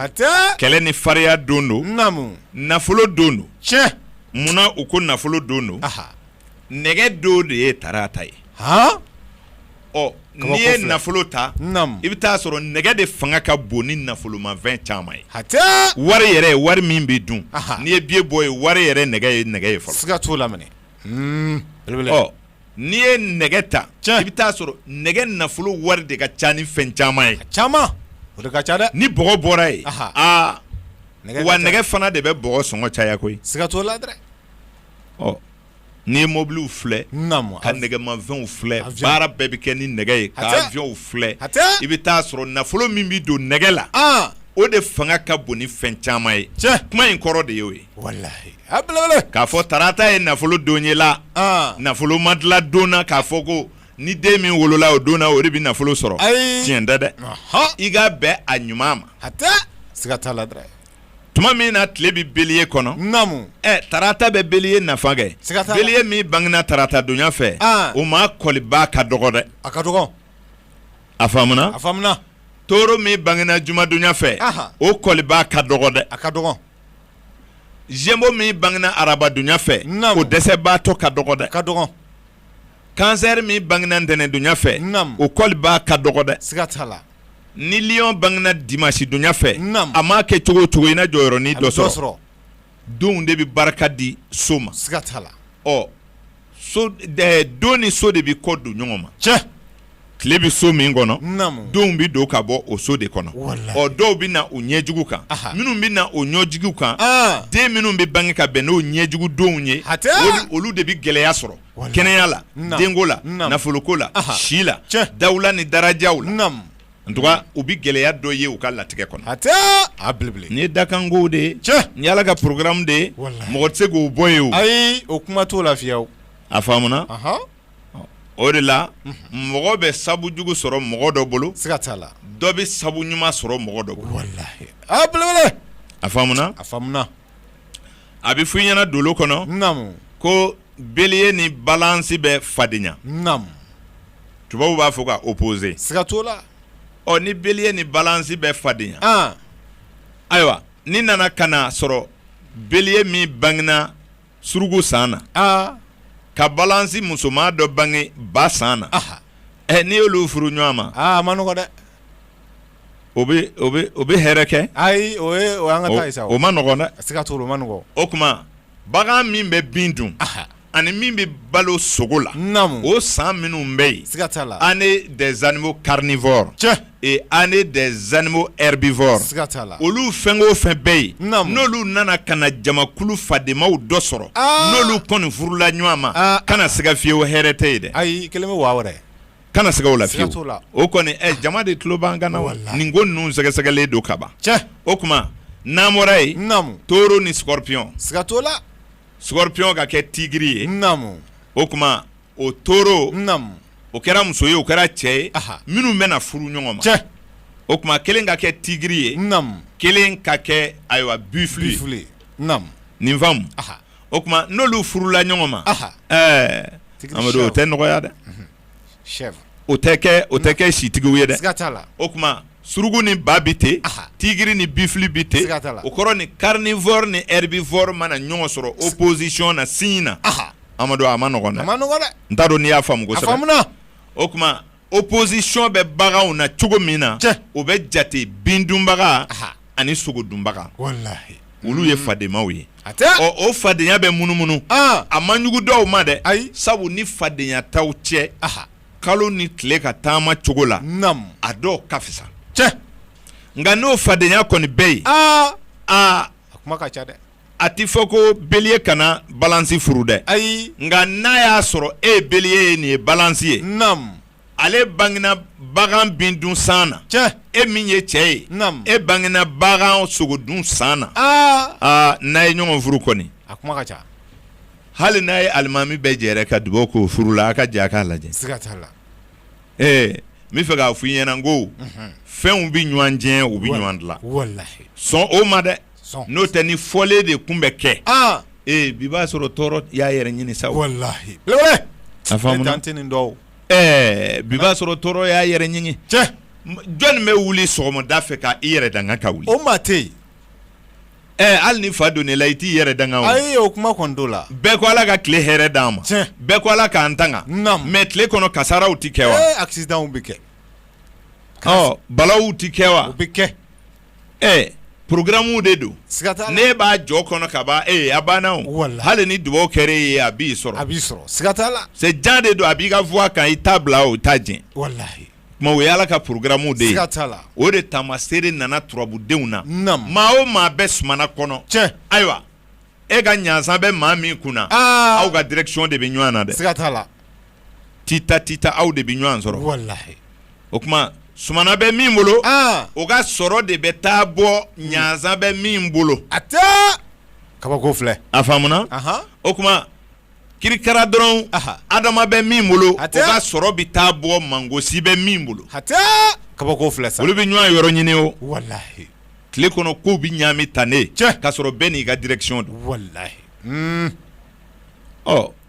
kɛlɛ ni fariya don don nafolo don don munna u ko nafolo don don nɛgɛ don de ye tarata ye n'i ye nafolo ta i bɛ taa sɔrɔ nɛgɛ de fanga ka bon ni nafolomafɛn caman ye wari yɛrɛ wari min bɛ dun n'i ye biye bɔ ye wari yɛrɛ nɛgɛ ye nɛgɛ ye fɔlɔ siga t'o la minɛ n'i ye nɛgɛ ta i bɛ taa sɔrɔ nɛgɛ nafolo wari de ka ca ni fɛn caman ye o de ka ca dɛ ni bɔgɔ bɔra ye wa nɛgɛ fana de bɛ bɔgɔ sɔngɔ caya koyi siga t'o la dɛ n'i ye mobiliw filɛ ka nɛgɛmafɛnw filɛ baara bɛɛ bɛ kɛ ni nɛgɛ ye ka aviɔnw filɛ i bɛ taa sɔrɔ nafolo min bɛ don nɛgɛ la o de fanga ka bon ni fɛn caman ye kuma in kɔrɔ de ye o ye k'a fɔ tarata ye nafolo don ye la nafolo ma dilan don na k'a fɔ ko ni den min wolola o don na o de bɛ nafolo sɔrɔ tiɲɛ tɛ dɛ i ka bɛn a ɲuman ma siga t'a la dɛ tuma min na tile bɛ Bélier kɔnɔ tarata bɛ Bélier nafa kɛ Bélier min bangena tarata donya fɛ o maa kɔliba ka dɔgɔ dɛ a faamuna toro min bangena jumadonya fɛ o kɔliba ka dɔgɔ dɛ Gémeaux min bangena arabadonya fɛ o dɛsɛbaatɔ ka dɔgɔ dɛ Cancer min bangena ntɛnɛndonya fɛ o kɔliba ka dɔgɔ dɛ siga t'a la ni Lion bangena dimanche donya fɛ a m'a kɛ cogo o cogo i na jɔyɔrɔnin dɔ sɔrɔ donw de bɛ barika di so ma siga t'a la don ni so de bɛ kɔ don ɲɔgɔn ma tile bɛ so min kɔnɔ donw bɛ don ka bɔ o so de kɔnɔ dɔw bɛ na o ɲɛjugu kan minnu bɛ na o ɲɔjugu kan den minnu bɛ bange ka bɛn n'o ɲɛjugu donw ye olu de bɛ gɛlɛya sɔrɔ kɛnɛya la denko la nafoloko la si la dawula ni darajaw la en tout cas u bɛ gɛlɛya dɔ ye u ka latigɛ kɔnɔ ni ye dakanko de ye ni Ala ka programme de ye mɔgɔ tɛ se k'o bɔ ye o ayi o kuma t'o la fiyewu a faamuna o de la mɔgɔ bɛ sabu jugu sɔrɔ mɔgɔ dɔ bolo siga t'a la dɔ bɛ sabu ɲuman sɔrɔ mɔgɔ dɔ bolo. Wallahi. Ah belebele. A faamuna? A faamuna. A bɛ f'i ɲɛna dolo kɔnɔ. Naamu. Ko bélier ni balance bɛ fadenya. Naamu. Tubabu b'a fɔ ka opposer. Siga t'o la. Ɔ ni bélier ni balance bɛ fadenya. Ah. Ayiwa ni nana kana sɔrɔ bélier min bangena surugu san na. Ah. Ka balance musoman dɔ bange ba san na. Aha. Ni y'olu furu ɲɔgɔn ma. Ah ma nɔgɔ dɛ. O bɛ hɛrɛ kɛ. Ayi o y'an ka taa isa. O ma nɔgɔn dɛ. Siga t'o la o ma nɔgɔ. O tuma bagan min bɛ bin dun. Aha. Ani min bɛ balo sogo la. Naamu. O san minnu bɛ yen. Siga t'a la. On est des animaux carnivores. Tiɲɛ. Et on est des animaux herbivores. Siga t'a la. Olu fɛn o fɛn bɛ yen. Naamu. N'olu nana ka na jamakulu fademaw dɔ sɔrɔ. N'olu kɔni furula ɲɔgɔn ma. Kana siga fiyewu hɛrɛ tɛ yen dɛ. Ayi kelen bɛ waa wɛrɛ. Kana siga o la fiyewu. Siga t'o la. O kɔni jama de tulo b'an kan na wa. Nin ko ninnu sɛgɛsɛgɛlen don ka ban. Tiɲɛ. O tuma n'an bɔra yen. Naamu. Taureau ni scorpion. Siga t'o la. Scorpion ka kɛ tigiri ye. Naamu. O tuma o taureau. Naamu. O kɛra muso ye o kɛra cɛ ye. Aha. Minnu bɛna furu ɲɔgɔn ma. Tiɲɛ. O tuma kelen ka kɛ tigiri ye. Naamu. Kelen ka kɛ ayiwa buffle. Buffle. Naamu. Nin faamu. Aha. O tuma n'olu furula ɲɔgɔn ma. Aha. Amadu o tɛ nɔgɔya dɛ. Chef. O tɛ kɛ sitigiw ye dɛ. Siga t'a la. O tuma surugu ni ba bi ten. Aha. Tigiri ni buffle bi ten. Siga t'a la. O kɔrɔ ni carnivore ni herbivore mana ɲɔgɔn sɔrɔ opposition na sin na. Aha. Amadu a ma nɔgɔn dɛ. A ma nɔgɔn dɛ. N t'a dɔn n'i y'a faamu kosɛbɛ. A faamuna. O tuma opposition bɛ baganw na cogo min na. Tiɲɛ. O bɛ jate bin dunbaga. Aha. Ani sogo dunbaga. Wallahi. Olu ye fademaw ye. A tɛ. O fadenya bɛ munumunu. A man jugu dɔw ma dɛ. Ayi. Sabu ni fadenya t'aw cɛ. Aha. Kalo ni tile ka taama cogo la. Naamu. A dɔw ka fisa. Tiɲɛ. Nka n'o fadenya kɔni bɛ yen. A kuma ka ca dɛ. A ti fɔ ko bélier kana balance furu dɛ. Ayi. Nka n'a y'a sɔrɔ e ye bélier ye nin ye balance ye. Naamu. Ale bangena bagan bin dun san na. Tiɲɛ. E min ye cɛ ye. Naamu. E bangena bagan sogo dun san na. N'a ye ɲɔgɔn furu kɔni. A kuma ka ca. Hali n'a ye alimami bɛɛ jɛrɛ ka dugawu k'o furu la a ka jɛ a k'a lajɛ. Siga t'a la. N bɛ fɛ k'a fɔ i ɲɛna n ko fɛnw bɛ ɲɔgɔn diɲɛ u bɛ ɲɔgɔn dilan. Wallahi. Sɔn o ma dɛ. Sɔn. N'o tɛ ni fɔlen de kun bɛ kɛ. Bi b'a sɔrɔ tɔɔrɔ y'a yɛrɛ ɲini sa. Wallahi. Belebele. A faamuna. Ne dan tɛ nin dɔw. Bi b'a sɔrɔ tɔɔrɔ y'a yɛrɛ ɲini. Tiɲɛ. Jɔnni bɛ wuli sɔgɔmada fɛ ka i yɛrɛ danga ka wuli. O maa tɛ yen. Hali ni fa donna la i t'i yɛrɛ danga o. Ayi o kuma kɔni t'o la. Bɛɛ ko Ala ka tile hɛrɛ d'an ma. Tiɲɛ. Bɛɛ ko Ala k'an tanga. Naamu. Mais tile kɔnɔ kasaraw ti kɛ wa. Accident bɛ kɛ. Balawu ti kɛ wa. O bɛ kɛ. Programme de don. Siga t'a la. Ne b'a jɔ kɔnɔ ka ban a banna o. Wallahi. Hali ni dugawu kɛra e ye a b'i sɔrɔ. A b'i sɔrɔ. Siga t'a la. C'est jan de don a b'i ka voix kan i t'a bila o t'a jɛn. Wallahi. Tuma o ye Ala ka programme de ye. Siga t'a la. O de taamasere nana turabudenw na. Naamu. Maa o maa bɛ sumana kɔnɔ. Tiɲɛ. Ayiwa e ka ɲansan bɛ maa min kunna. Aw ka direction de bɛ ɲɔgɔn na dɛ. Siga t'a la. Tita aw de bɛ ɲɔgɔn sɔrɔ. Wallahi. O tuma sumana bɛ min bolo. O ka sɔrɔ de bɛ taa bɔ ɲansan bɛ min bolo. A tɛ. Kabako filɛ. A faamuna. O tuma kirikara dɔrɔn. Adama bɛ min bolo. O ka sɔrɔ bɛ taa bɔ mangosi bɛ min bolo. A tɛ. Kabako filɛ sa. Olu bɛ ɲɔgɔn yɔrɔ ɲini o. Wallahi. Tile kɔnɔ kow bɛ ɲami ta ne. Tiɲɛ. Ka sɔrɔ bɛɛ n'i ka direction don. Wallahi.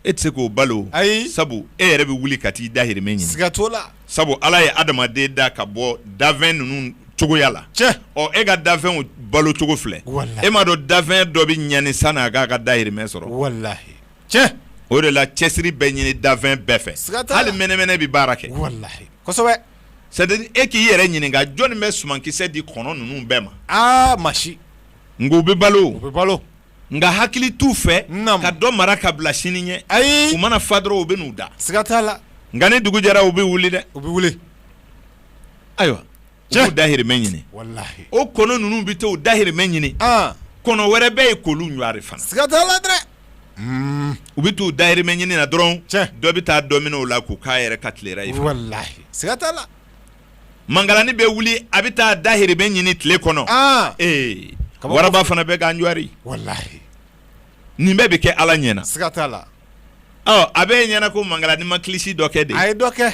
E tɛ se k'o balo. Ayi. Sabu e yɛrɛ bɛ wuli ka t'i dahirimɛ ɲini. Siga t'o la. Sabu Ala ye adamaden da ka bɔ dafɛn ninnu cogoya la. Tiɲɛ. E ka dafɛnw balo cogo filɛ. Wallahi. E m'a dɔn dafɛn dɔ bɛ ɲani sanni a k'a ka dahirimɛ sɔrɔ. Wallahi. Tiɲɛ. O de la cɛsiri bɛ ɲini dafɛn bɛɛ fɛ. Siga t'a la. Hali mɛnɛmɛnɛ bɛ baara kɛ. Wallahi. Kosɛbɛ. C'est-à-dire e k'i yɛrɛ ɲininka jɔnni bɛ sumankisɛ di kɔnɔ ninnu bɛɛ ma. Masi. Nka u bɛ balo. U bɛ balo. Nka hakili t'u fɛ. Naamu. Ka dɔ mara ka bila sini ɲɛ. Ayi. U mana fa dɔrɔn u bɛ n'u da. Siga t'a la. Nka ni dugu jɛra u bɛ wuli dɛ. U bɛ wuli. Ayiwa. U b'u dahirimɛ ɲini. Wallahi. O kɔnɔ ninnu bɛ to u dahirimɛ ɲini. Kɔnɔ wɛrɛ bɛ ye k'olu ɲɔari fana. Siga t'a la dɛ. U bɛ t'u dahirimɛ ɲini na dɔrɔn. Tiɲɛ. Dɔ bɛ taa dɔ minɛ o la k'u k'a yɛrɛ ka tilera ye. Wallahi. Siga t'a la. Mangalani bɛ wuli a bɛ taa dahirimɛ ɲini tile kɔnɔ. Waraba fana bɛ k'an ɲɔari. Wallahi. Nin bɛɛ bɛ kɛ Ala ɲɛna. Siga t'a la. A bɛ ɲɛna ko Mangalani ma kilisi dɔ kɛ de. A ye dɔ kɛ.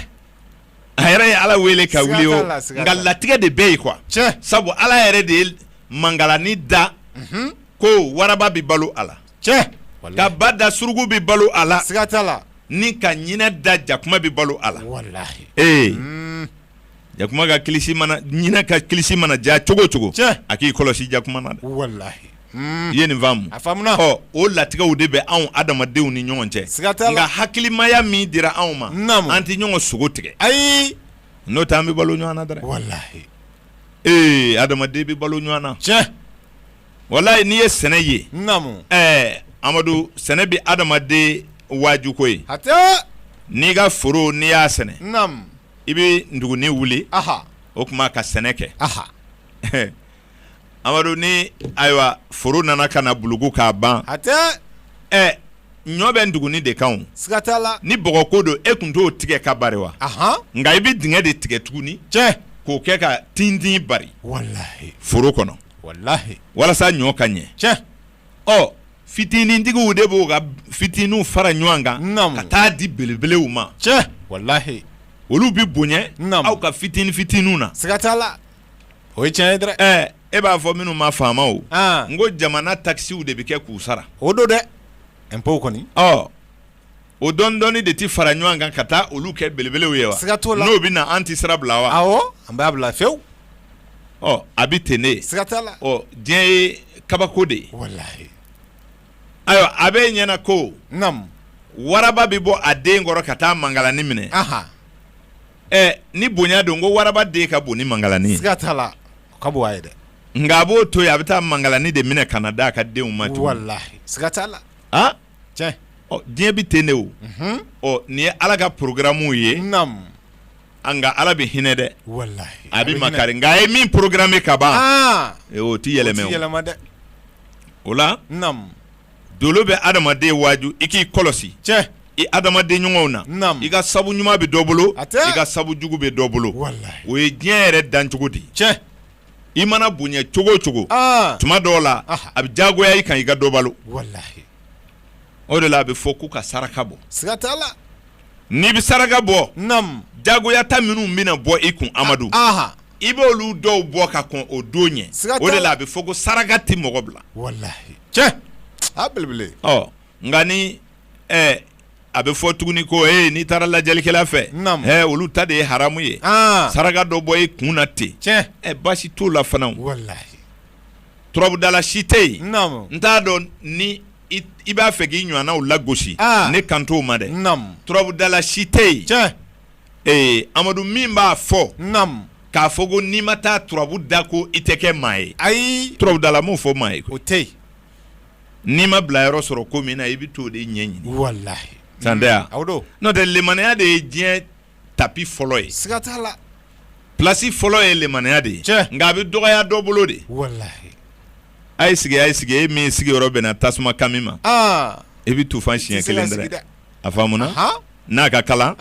a yɛrɛ ye ala wele ka wuli o nka latigɛ de bɛ yen quoi sabu ala yɛrɛ de ye mangalani da ko waraba bɛ balo a la ka ba da surugu bɛ balo a la siga t'a la ni ka ɲinɛ da jakuma bɛ balo a la walahi jakuma ka kilisi mana ɲinɛ ka kilisi mana ja cogo cogo a k'i kɔlɔsi jakuma na dɛ walahi i ye nin faamu a faamuna o latigɛw de bɛ anw adamadenw ni ɲɔgɔn cɛ nka hakilimaya min dira anw ma an tɛ ɲɔgɔn sogo tigɛ ayi n'o tɛ an bɛ balo ɲɔgɔn na dɛ walahi adamaden bɛ balo ɲɔgɔn na walayi n'i ye sɛnɛ ye Amadu sɛnɛ bɛ adamaden waajuko ye n'i ka foro n'i y'a sɛnɛ i bɛ ndugunin wuli o tuma ka sɛnɛ kɛ Amadu ni ayiwa foro nana ka na bulugu k'a ban ɲɔ bɛ ndugunin de kan siga t'a la ni bɔgɔko don e tun t'o tigɛ ka bari wa nka i bɛ dingɛ de tigɛ tuguni k'o kɛ ka tintin bari walahi foro kɔnɔ walahi walasa ɲɔ ka ɲɛ fitinintigiw de b'o ka fitininw fara ɲɔgɔn kan ka taa di belebelew ma walahi olu bi bonya aw ka fitininw na siga t'a la o ye tiɲɛ ye dɛ e b'a fɔ minnu ma faama o n ko jamana taxiw de bɛ kɛ k'u sara o don dɛ impôt kɔni o dɔɔni de ti fara ɲɔgɔn kan ka taa olu kɛ belebelew ye wa siga t'o la n'o bɛ na an ti sira bila wa awɔ an b'a bila fewu a bɛ ten ne siga t'a la diɲɛ ye kabako de ye walahi ayiwa a bɛ ɲɛna ko waraba bɛ bɔ a den kɔrɔ ka taa mangalani minɛ ni bonya don ko waraba den ka bon ni mangalani siga t'a la o ka bon a ye dɛ nka a b'o to yen a bɛ taa mangalani de minɛ ka na d'a ka denw ma tugun walahi siga t'a la tiɲɛ diɲɛ bɛ ten de o nin ye ala ka programme ye nka ala bɛ hinɛ dɛ walahi a bɛ makari nka a ye min programme ka ban o ti yɛlɛmɛ dɛ o la dolo bɛ adamaden waaju i k'i kɔlɔsi i adamaden ɲɔgɔnw na i ka sabu ɲuman bɛ dɔ bolo i ka sabu jugu bɛ dɔ bolo o ye diɲɛ yɛrɛ dan cogo di i mana bonya cogo o cogo tuma dɔw la a bɛ diyagoya i kan i ka dɔ balo o de la a bɛ fɔ k'u ka saraka bɔ siga t'a la n'i bɛ saraka bɔ diyagoya ta minnu bɛna bɔ i kun Amadu i b'olu dɔw bɔ ka kɔn o don ɲɛ o de la a bɛ fɔ ko saraka tɛ mɔgɔ bila walahi a belebele nka ni a bɛ fɔ tuguni ko n'i taara lajɛlikɛla fɛ olu ta de ye haramu ye saraka dɔ bɔ i kun na ten baasi t'o la fana walahi turabudala si tɛ yen n t'a dɔn ni i b'a fɛ k'i ɲɔgɔnnaw lagosi ne kan t'o ma dɛ turabudala si tɛ yen Amadu min b'a fɔ k'a fɔ ko n'i ma taa turabu da ko i tɛ kɛ maa ye ayi turabudala m'o fɔ maa ye o tɛ yen n'i ma bila yɔrɔ sɔrɔ ko min na i bɛ t'o de ɲɛɲini walahi san tɛ yan n'o tɛ lemaniya de ye diɲɛ tapi fɔlɔ ye siga t'a la place fɔlɔ ye lemaniya de ye nka a bɛ dɔgɔya dɔ bolo de walahi a ye sigi e min sigiyɔrɔ bɛnna tasuma kami ma i bɛ tufan siɲɛ kelen dɛrɛ a faamuna n'a ka kalan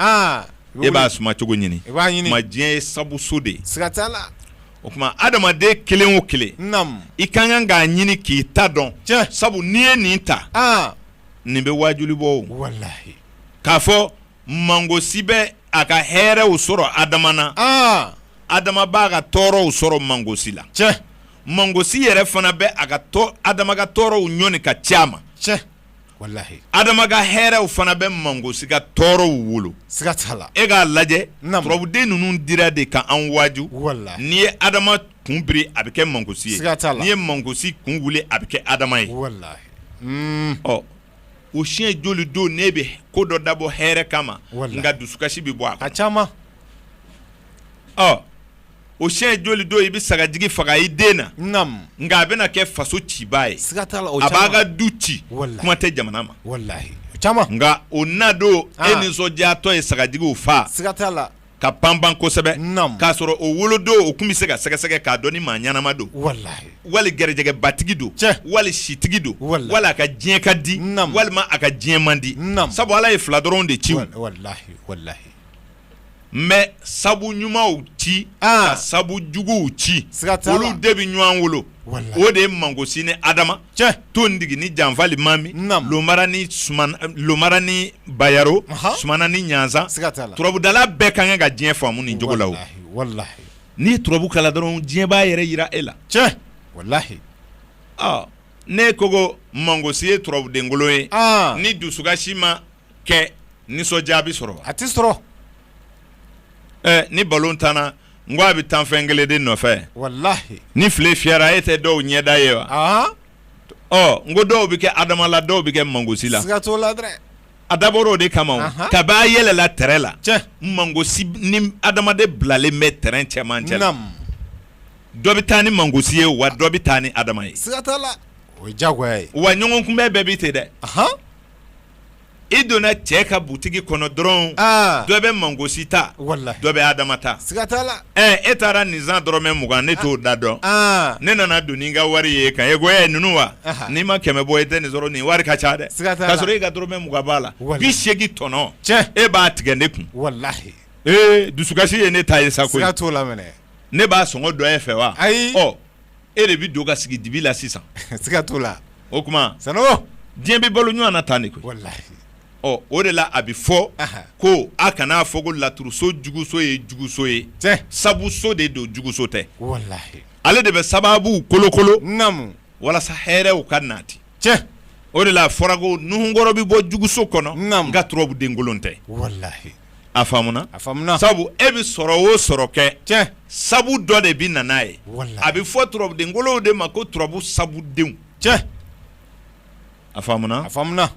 e b'a suma cogo ɲini ma diɲɛ ye sabuso de ye siga t'a la o tuma adamaden kelen o kelen i ka kan k'a ɲini k'i ta dɔn sabu n'i ye nin ta nin bɛ waajuli bɔ walahi k'a fɔ mangosi bɛ a ka hɛrɛw sɔrɔ adama na adama b'a ka tɔɔrɔw sɔrɔ mangosi la mangosi yɛrɛ fana bɛ adama ka tɔɔrɔw ɲɔni ka ca ma walahi adama ka hɛrɛw fana bɛ mangosi ka tɔɔrɔw wolo siga t'a la e k'a lajɛ turabuden ninnu dira de ka an waaju n'i ye adama kun biri a bɛ kɛ mangosi ye n'i ye mangosi kun wuli a bɛ kɛ adama ye o siɲɛ joli don ne bɛ ko dɔ dabɔ hɛrɛ kama nka dusukasi bɛ bɔ a caman o siɲɛ joli don i bɛ sagajigi faga i den na nka a bɛna kɛ faso cibaa ye a b'a ka du ci kuma tɛ jamana ma nka o na don e nisɔndiyatɔ ye sagajigiw fa ka panpan kosɛbɛ k'a sɔrɔ o wolodon o tun bɛ se ka sɛgɛsɛgɛ k'a dɔn ni maa ɲanama don wali garijɛgɛbatigi don wali sitigi don wali a ka diɲɛ ka di walima a ka diɲɛ man di sabu ala ye fila dɔrɔn de ci mais sabu ɲumanw ci ka sabu juguw ci olu de bi ɲɔgɔn wolo o de ye mangosi ni adama tondigi ni janfali mami lomara ni bayaro sumana ni ɲanzan turabudala bɛɛ ka kan ka diɲɛ faamu nin jogo la o ni turabu kala dɔrɔn diɲɛ b'a yɛrɛ yira e la ne kogo mangosi ye turabudengolo ye ni dusukasi ma kɛ nisɔndiya bi sɔrɔ a ti sɔrɔ ni ballon tanna n ko a bɛ tan fɛn kelen de nɔfɛ ni file fiyɛra e tɛ dɔw ɲɛda ye wa n ko dɔw bɛ kɛ adama la dɔw bɛ kɛ mangosi la a dabɔra o de kama o kab'a yɛlɛla tɛrɛ la mangosi ni adamaden bilalen bɛ terrain cɛmancɛ la dɔ bɛ taa ni mangosi ye wa dɔ bɛ taa ni adama ye o ye diyagoya ye wa ɲɔgɔn kunbɛn bɛɛ bi ten dɛ i donna cɛ ka butigi kɔnɔ dɔrɔn dɔ bɛ mangosi ta dɔ bɛ adama ta e taara nin zan dɔrɔmɛ 20 ne t'o da dɔn ne nana don ni n ka wari ye kan e ko ninnu wa n'i ma 100 bɔ e tɛ nin sɔrɔ nin wari ka ca dɛ k'a sɔrɔ e ka dɔrɔmɛ 20 b'a la 80 tɔnɔ e b'a tigɛ ne kun dusukasi ye ne ta ye sa koyi ne b'a sɔngɔ dɔ e fɛ wa e de bɛ don ka sigi dibi la sisan o kuma diɲɛ bɛ balo ɲɔgɔn na tan de koyi o de la a bɛ fɔ ko a kana fɔ ko laturuso juguso ye juguso ye sabu so de don juguso tɛ ale de bɛ sababu kolokolo walasa hɛrɛw ka nati o de la fɔra ko nuhunkɔrɔ bɛ bɔ juguso kɔnɔ nka turabudenkolon tɛ a faamuna sabu e bɛ sɔrɔ o sɔrɔ kɛ sabu dɔ de bɛ na n'a ye a bɛ fɔ turabudenkolonw de ma ko turabu sabudenw a faamuna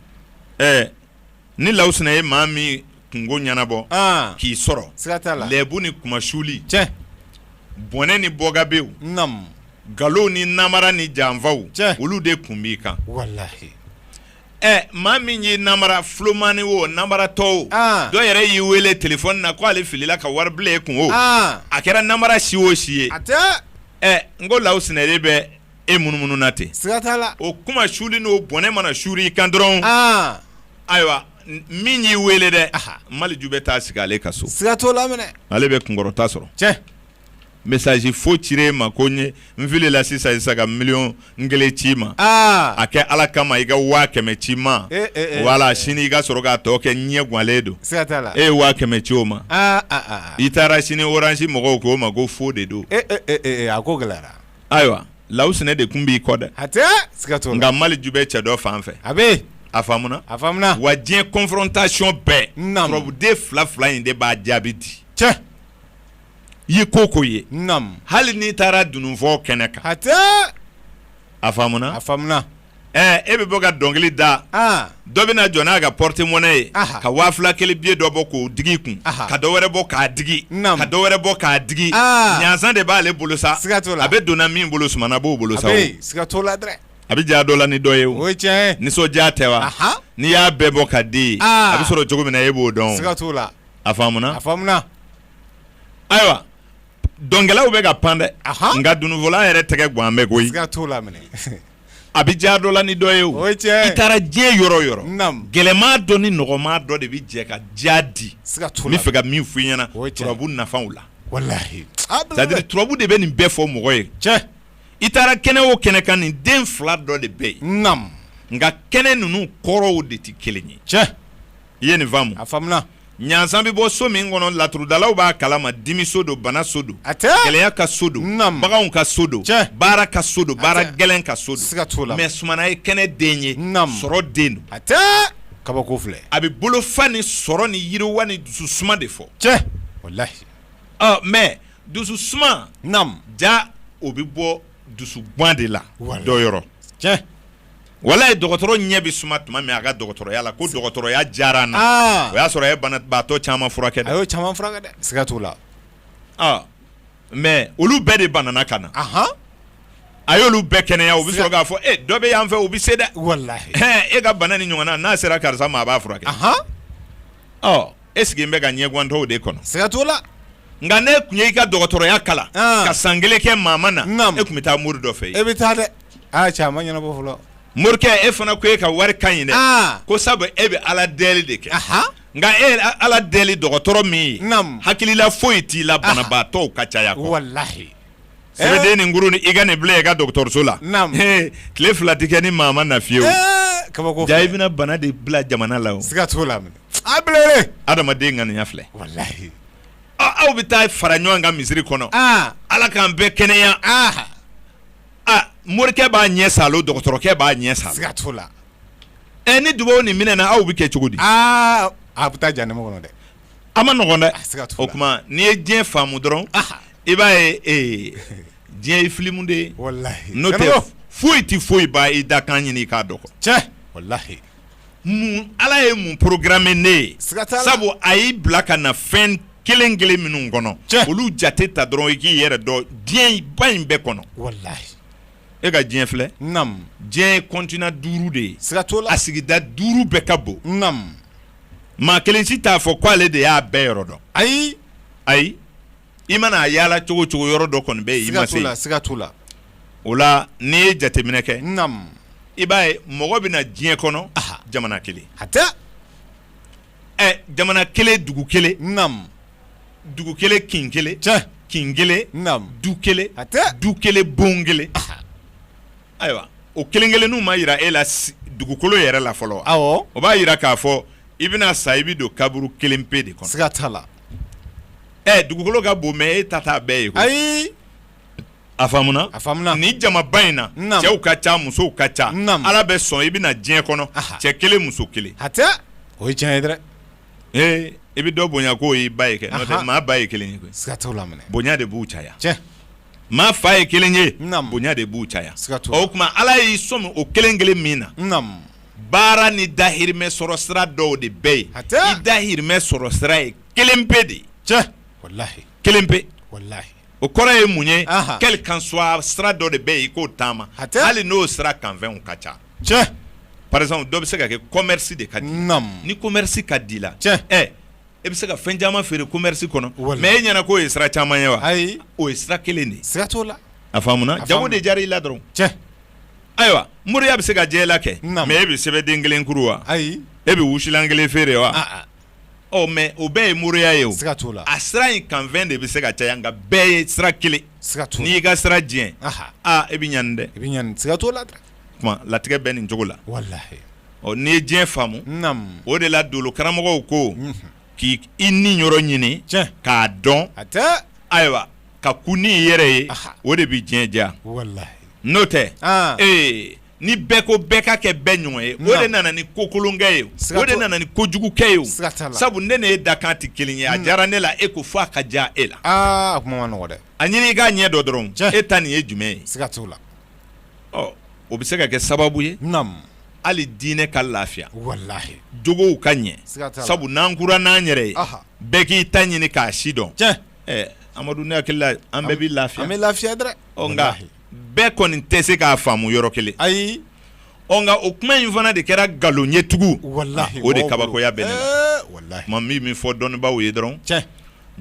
ni lawusina ye maa min kungo ɲɛnabɔ k'i sɔrɔ lɛbu ni kumasuli bɔnɛ ni bɔgabew galo ni namara ni janfaw olu de kun b'i kan maa min y'i namara fulomani o namara tɔw dɔ yɛrɛ y'i wele telefɔni na ko ale filila ka wari bila e kun o a kɛra namara si o si ye n ko lawusina de bɛ e munumunu na ten o kuma suli n'o bɔnɛ mana suri i kan dɔrɔn ayiwa min y'i wele dɛ Maliju bɛ taa sigi ale ka so ale bɛ kunkɔrɔta sɔrɔ message fo cire ma ko n filila sisan ka 1,000,000 ci ma a kɛ ala kama i ka 100,000 ci ma wala sini i ka sɔrɔ k'a tɔ kɛ ɲɛ guanlen don e ye 100,000 ci o ma i taara sini orange mɔgɔw k'o ma ko fo de don a ko gɛlɛyara ayiwa lawusina de kun b'i kɔ dɛ nka Maliju bɛ cɛ dɔ fan fɛ a faamuna wa diɲɛ confrontation bɛɛ turabuden 2 in de b'a jaabi di i ye ko ye hali n'i taara dununfɔ kɛnɛ kan a faamuna e bɛ bɔ ka dɔnkili da dɔ bɛna jɔ n'a ka porte-monnaie ye ka 2000 billet dɔ bɔ k'o digi kun ka dɔ wɛrɛ bɔ k'a digi ka dɔ wɛrɛ bɔ k'a digi ɲanzan de b'ale bolo sa a bɛ donna min bolo sumana b'o bolo sa a bɛ diya dɔ la ni dɔ ye o nisɔndiya tɛ wa n'i y'a bɛɛ bɔ ka di a bɛ sɔrɔ cogo min na e b'o dɔn a faamuna ayiwa dɔnkɛlaw bɛ ka pan dɛ nka dununfɔla yɛrɛ tɛgɛ gan bɛ koyi a bɛ diya dɔ la ni dɔ ye o i taara diɲɛ yɔrɔ o yɔrɔ gɛlɛman dɔ ni nɔgɔman dɔ de bɛ jɛ ka diya di n bɛ fɛ ka min f'i ɲɛna turabu nafanw la c'est-à-dire turabu de bɛ nin bɛɛ fɔ mɔgɔ ye i taara kɛnɛ o kɛnɛ kan nin den 2 dɔ de bɛ yen nka kɛnɛ ninnu kɔrɔw de tɛ kelen ye i ye nin faamu ɲanzan bɛ bɔ so min kɔnɔ laturudalaw b'a kalama dimi so don bana so don gɛlɛya ka so don baganw ka so don baara ka so don baara gɛlɛn ka so don mais sumana ye kɛnɛ den ye sɔrɔ den don kabako filɛ a bɛ bolofa ni sɔrɔ ni yiriwa ni dususuma de fɔ mais dususuma ja o bɛ bɔ dusugan de la dɔ yɔrɔ wala ye dɔgɔtɔrɔ ɲɛ bɛ suma tuma min a ka dɔgɔtɔrɔya la ko dɔgɔtɔrɔya diyara n na o y'a sɔrɔ a ye banabaatɔ caman furakɛ dɛ a y'o caman furakɛ dɛ siga t'o la mais olu bɛɛ de banana ka na a y'olu bɛɛ kɛnɛya u bɛ sɔrɔ k'a fɔ dɔ bɛ yan fɛ u bɛ se dɛ e ka bana ni ɲɔgɔnna n'a sera karisa ma a b'a furakɛ e sigi bɛ ka ɲɛguwantɔw de kɔnɔ siga t'o la nka ne tun ye i ka dɔgɔtɔrɔya kala ka san 1 kɛ maa na e tun bɛ taa mori dɔ fɛ yen e bɛ taa dɛ caman ɲɛnabɔ fɔlɔ morikɛ e fana ko e ka wari ka ɲi dɛ ko sabu e bɛ ala deli de kɛ nka e ala deli dɔgɔtɔrɔ min ye hakilila foyi t'i la banabaatɔw ka caya kɔ wallahi sɛbɛden nin kuru ni i ka nin bila i ka dɔgɔtɔrɔso la tile 2 tɛ kɛ ni maa ma na fiyewu kabako ja i bɛna bana de bila jamana la o siga t'o la a bilele adamaden ŋaniya filɛ wallahi aw bɛ taa fara ɲɔgɔn kan misiri kɔnɔ ala k'an bɛɛ kɛnɛya morikɛ b'a ɲɛ salo dɔgɔtɔrɔkɛ b'a ɲɛ salo siga t'o la ni dubaw nin minɛ na aw bɛ kɛ cogo di a bɛ taa janɛmɛ kɔnɔ dɛ a ma nɔgɔn dɛ siga t'o la o tuma n'i ye diɲɛ faamu dɔrɔn i b'a ye diɲɛ ye filimu de ye wallahi n'o tɛ foyi tɛ foyi ba i da kan ɲini i k'a dɔn cɛ wallahi ala ye mun programme ne ye sabu a y'i bila ka na fɛn kelen kelen minnu kɔnɔ olu jate ta dɔrɔn i k'i yɛrɛ dɔn diɲɛ ba in bɛɛ kɔnɔ wallahi e ka diɲɛ filɛ diɲɛ ye continent 5 de ye a sigida 5 bɛɛ ka bon maa kelen si t'a fɔ k'ale de y'a bɛɛ yɔrɔ dɔn ayi i mana a yaala cogo cogo yɔrɔ dɔ kɔni bɛ yen i ma se siga t'o la o la n'i ye jateminɛ kɛ i b'a ye mɔgɔ bɛ na diɲɛ kɔnɔ jamana kelen jamana kelen dugu kelen dugu kelen kin kelen kin kelen du kelen du kelen bon kelen ayiwa o kelen kelenninw ma yira e la dugukolo yɛrɛ la fɔlɔ wa o b'a yira k'a fɔ i bɛna sa i bɛ don kaburu kelen pe de kɔnɔ siga t'a la dugukolo ka bon mais e ta t'a bɛɛ ye koyi ayi a faamuna ni jamaba in na cɛw ka ca musow ka ca ala bɛ sɔn i bɛna diɲɛ kɔnɔ cɛ kelen muso kelen o ye tiɲɛ ye dɛ i bɛ dɔ bonya k'o y'i ba ye kɛ n'o tɛ maa ba ye kelen ye koyi siga t'o la minɛ bonya de b'u caya maa fa ye kelen ye bonya de b'u caya o tuma ala y'i sɔmi o kelen kelen min na baara ni dahirimɛ sɔrɔ sira dɔw de bɛ ye i dahirimɛ sɔrɔ sira ye kelen pe de wallahi kelen pe wallahi o kɔrɔ ye mun ye quel qu'en soit sira dɔ de bɛ yen i k'o taama hali n'o sira kanfɛnw ka ca par exemple dɔ bɛ se ka kɛ commerce de ka di ni commerce ka di la e bɛ se ka fɛn caman feere commerce kɔnɔ mais e ɲɛna k'o ye sira caman ye wa ayi o ye sira kelen de ye siga t'o la a faamuna jago de diyara i la dɔrɔn ayiwa moriya bɛ se ka diɲɛ la kɛ mais e bɛ sɛbɛden kelen kuru wa ayi e bɛ wusulan kelen feere wa mais o bɛɛ ye moriya ye o siga t'o la a sira in kanfɛn de bɛ se ka caya nka bɛɛ ye sira kelen n'i y'i ka sira diɲɛ e bɛ ɲani dɛ i bɛ ɲani siga t'o la dɛ tuma latigɛ bɛ nin cogo la wallahi n'i ye diɲɛ faamu o de la dolo karamɔgɔw ko k'i ni yɔrɔ ɲini k'a dɔn ayiwa ka ku ni i yɛrɛ ye o de bɛ diɲɛ diya n'o tɛ ni bɛɛ ko bɛɛ ka kɛ bɛɛ ɲɔgɔn ye o de nana ni ko kolonkɛ ye o de nana ni kojugukɛ ye sabu ne n'e dakan tɛ kelen ye a diyara ne la e ko fɔ a ka diya e la a kuma ma nɔgɔ dɛ a ɲini i k'a ɲɛ dɔ dɔrɔn e ta nin ye jumɛn ye siga t'o la o bɛ se ka kɛ sababu ye hali diinɛ ka lafiya wallahi jogow ka ɲɛ sabu n'an kura n'an yɛrɛ ye bɛɛ k'i ta ɲini k'a si dɔn Amadu ne hakili la an bɛɛ bɛ lafiya an bɛ lafiya dɛ nka bɛɛ kɔni tɛ se k'a faamu yɔrɔ kelen ayi nka o kuma in fana de kɛra nkalon ye tugun wallahi o de kabakoya bɛ ne la wallahi tuma min fɔ dɔnnibaaw ye dɔrɔn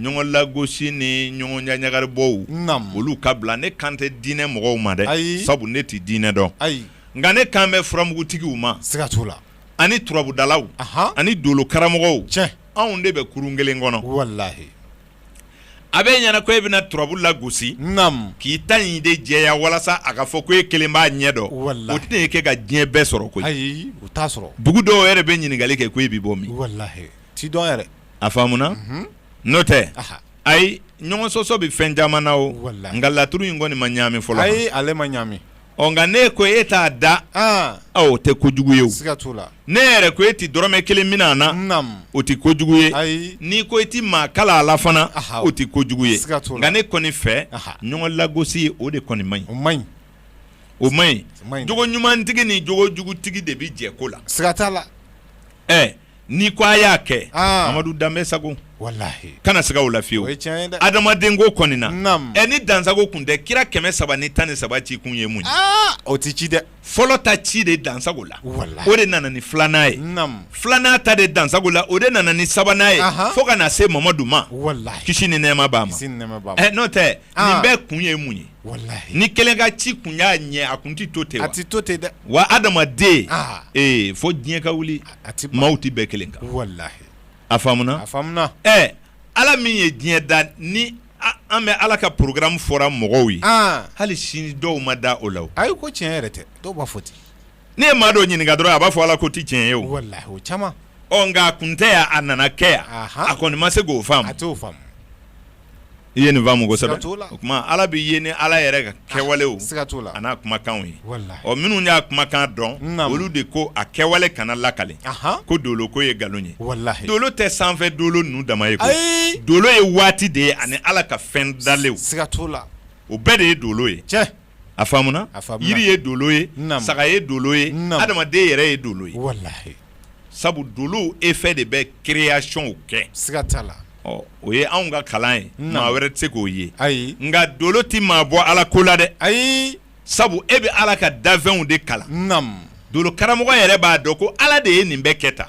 ɲɔgɔn lagosi ni ɲɔgɔn ɲaɲagaribɔw olu ka bila ne kan tɛ diinɛ mɔgɔw ma dɛ sabu ne tɛ diinɛ dɔn nka ne kan bɛ furamugutigiw ma siga t'o la ani turabudalaw ani dolo karamɔgɔw anw de bɛ kurun kelen kɔnɔ wallahi a bɛ ɲɛna ko e bɛna turabu lagosi k'i ta ɲi de jɛya walasa a ka fɔ ko e kelen b'a ɲɛ dɔn o tɛna e kɛ ka diɲɛ bɛɛ sɔrɔ koyi ayi o t'a sɔrɔ dugu dɔw yɛrɛ bɛ ɲininkali kɛ ko e bɛ bɔ min wallahi ti dɔn yɛrɛ a faamuna n'o tɛ ayi ɲɔgɔn sɔsɔ bɛ fɛn caman na o nka laturu in kɔni ma ɲaami fɔlɔ ayi ale ma ɲaami nka ne ko e t'a da o tɛ kojugu ye o siga t'o la ne yɛrɛ ko e tɛ dɔrɔmɛ kelen minɛ na o tɛ kojugu ye n'i ko e tɛ maa kala a la fana o tɛ kojugu ye nka ne kɔni fɛ ɲɔgɔn lagosi o de kɔni man ɲi o man ɲi jogo ɲumantigi ni jogo jugutigi de bɛ jɛ ko la siga t'a la n'i ko a y'a kɛ Amadu Danbɛ Sago wallahi kana siga o la fiyewu adamaden ko kɔni na ni dansago kun tɛ kira 313 ci kun ye mun ye o ti ci dɛ fɔlɔ ta ci de dansago la o de nana ni filanan ye filanan ta de dansago la o de nana ni sabanan ye fo ka na se Mamadu ma kisi ni nɛɛma b'a ma n'o tɛ nin bɛɛ kun ye mun ye ni kelen ka ci kun y'a ɲɛ a kun ti to ten wa a ti to ten dɛ wa adamaden fo diɲɛ ka wuli maaw ti bɛɛ kelen kan a faamuna ala min ye diɲɛ da ni an bɛ ala ka programme fɔra mɔgɔw ye hali sini dɔw ma da o la ayi ko tiɲɛ yɛrɛ tɛ dɔw b'a fɔ ten ne ye maa dɔ ɲininka dɔrɔn a b'a fɔ ala ko ti tiɲɛ ye o wallahi o caman nka a kun tɛ yan a nana kɛ yan a kɔni ma se k'o faamu a t'o faamu I ye nin faamu kosɛbɛ o kuma ala bɛ ye ni ala yɛrɛ ka kɛwalew a n'a kumakanw ye minnu y'a kumakan dɔn olu de ko a kɛwale kana lakale ko dolo ko ye nkalon ye dolo tɛ sanfɛ dolo ninnu dama ye koyi dolo ye waati de ye ani ala ka fɛn dalew o bɛɛ de ye dolo ye a faamuna yiri ye dolo ye saga ye dolo ye adamaden yɛrɛ ye dolo ye sabu dolo effet de bɛ création kɛ o ye anw ka kalan ye maa wɛrɛ tɛ se k'o ye nka dolo ti maa bɔ ala ko la dɛ sabu e bɛ ala ka dafɛnw de kalan dolo karamɔgɔ yɛrɛ b'a dɔn ko ala de ye nin bɛɛ kɛ tan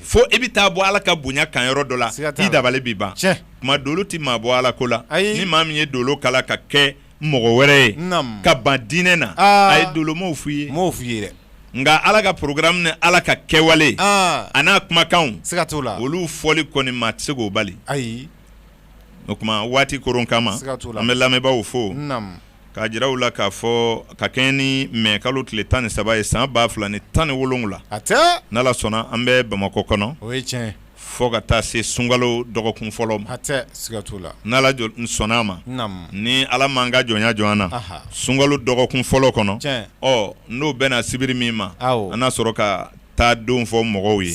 fo e bɛ taa bɔ ala ka bonya kan yɔrɔ dɔ la i dabali b'i ban kuma dolo ti maa bɔ ala ko la ni maa min ye dolo kala ka kɛ mɔgɔ wɛrɛ ye ka ban diinɛ na a ye dolo m'o f'i ye nka ala ka programme ni ala ka kɛwale a n'a kumakanw olu fɔli kɔni maa tɛ se k'o bali o kuma waati koron kama an bɛ lamɛnbaaw fo k'a jira u la k'a fɔ ka kɛɲɛ ni mai kalo tile 13 ye san 2017 n'ala sɔnna an bɛ Bamakɔ kɔnɔ fo ka taa se sunkalo dɔgɔkun fɔlɔ ma n'ala sɔnna ma ni ala m'an ka jɔnya jɔ an na sunkalo dɔgɔkun fɔlɔ kɔnɔ n'o bɛna sibiri min ma an na sɔrɔ ka taa don fɔ mɔgɔw ye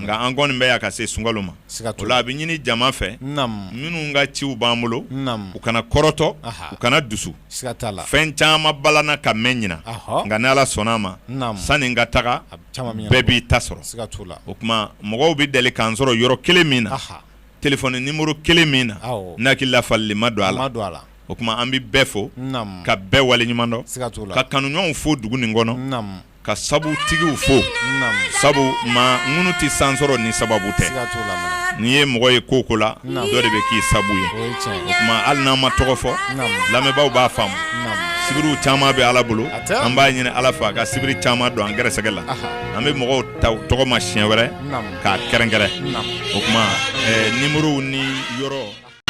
nka an kɔni bɛ yan ka se sunkalo ma o la a bɛ ɲini jama fɛ minnu ka ciw b'an bolo u kana kɔrɔtɔ u kana dusu fɛn caman balana ka mɛn ɲina nka ni ala sɔnna ma sanni n ka taga bɛɛ b'i ta sɔrɔ o kuma mɔgɔw bɛ deli k'an sɔrɔ yɔrɔ kelen min na telefɔni numéro kelen min na n'akili lafalili ma don a la o kuma an bɛ bɛɛ fo ka bɛɛ waleɲuman dɔn ka kanuɲɔgɔnw fo dugu nin kɔnɔ ka sabutigiw fo sabu maa minnu tɛ san sɔrɔ ni sababu tɛ n'i ye mɔgɔ ye ko ko la dɔ de bɛ k'i sabu ye o kuma hali n'an ma tɔgɔ fɔ lamɛnbaaw b'a faamu sibiriw caman bɛ ala bolo an b'a ɲini ala fɛ a ka sibiri caman don an gɛrɛsɛgɛ la an bɛ mɔgɔw ta tɔgɔ ma siɲɛ wɛrɛ k'a kɛrɛnkɛrɛn o kuma numérow ni yɔrɔ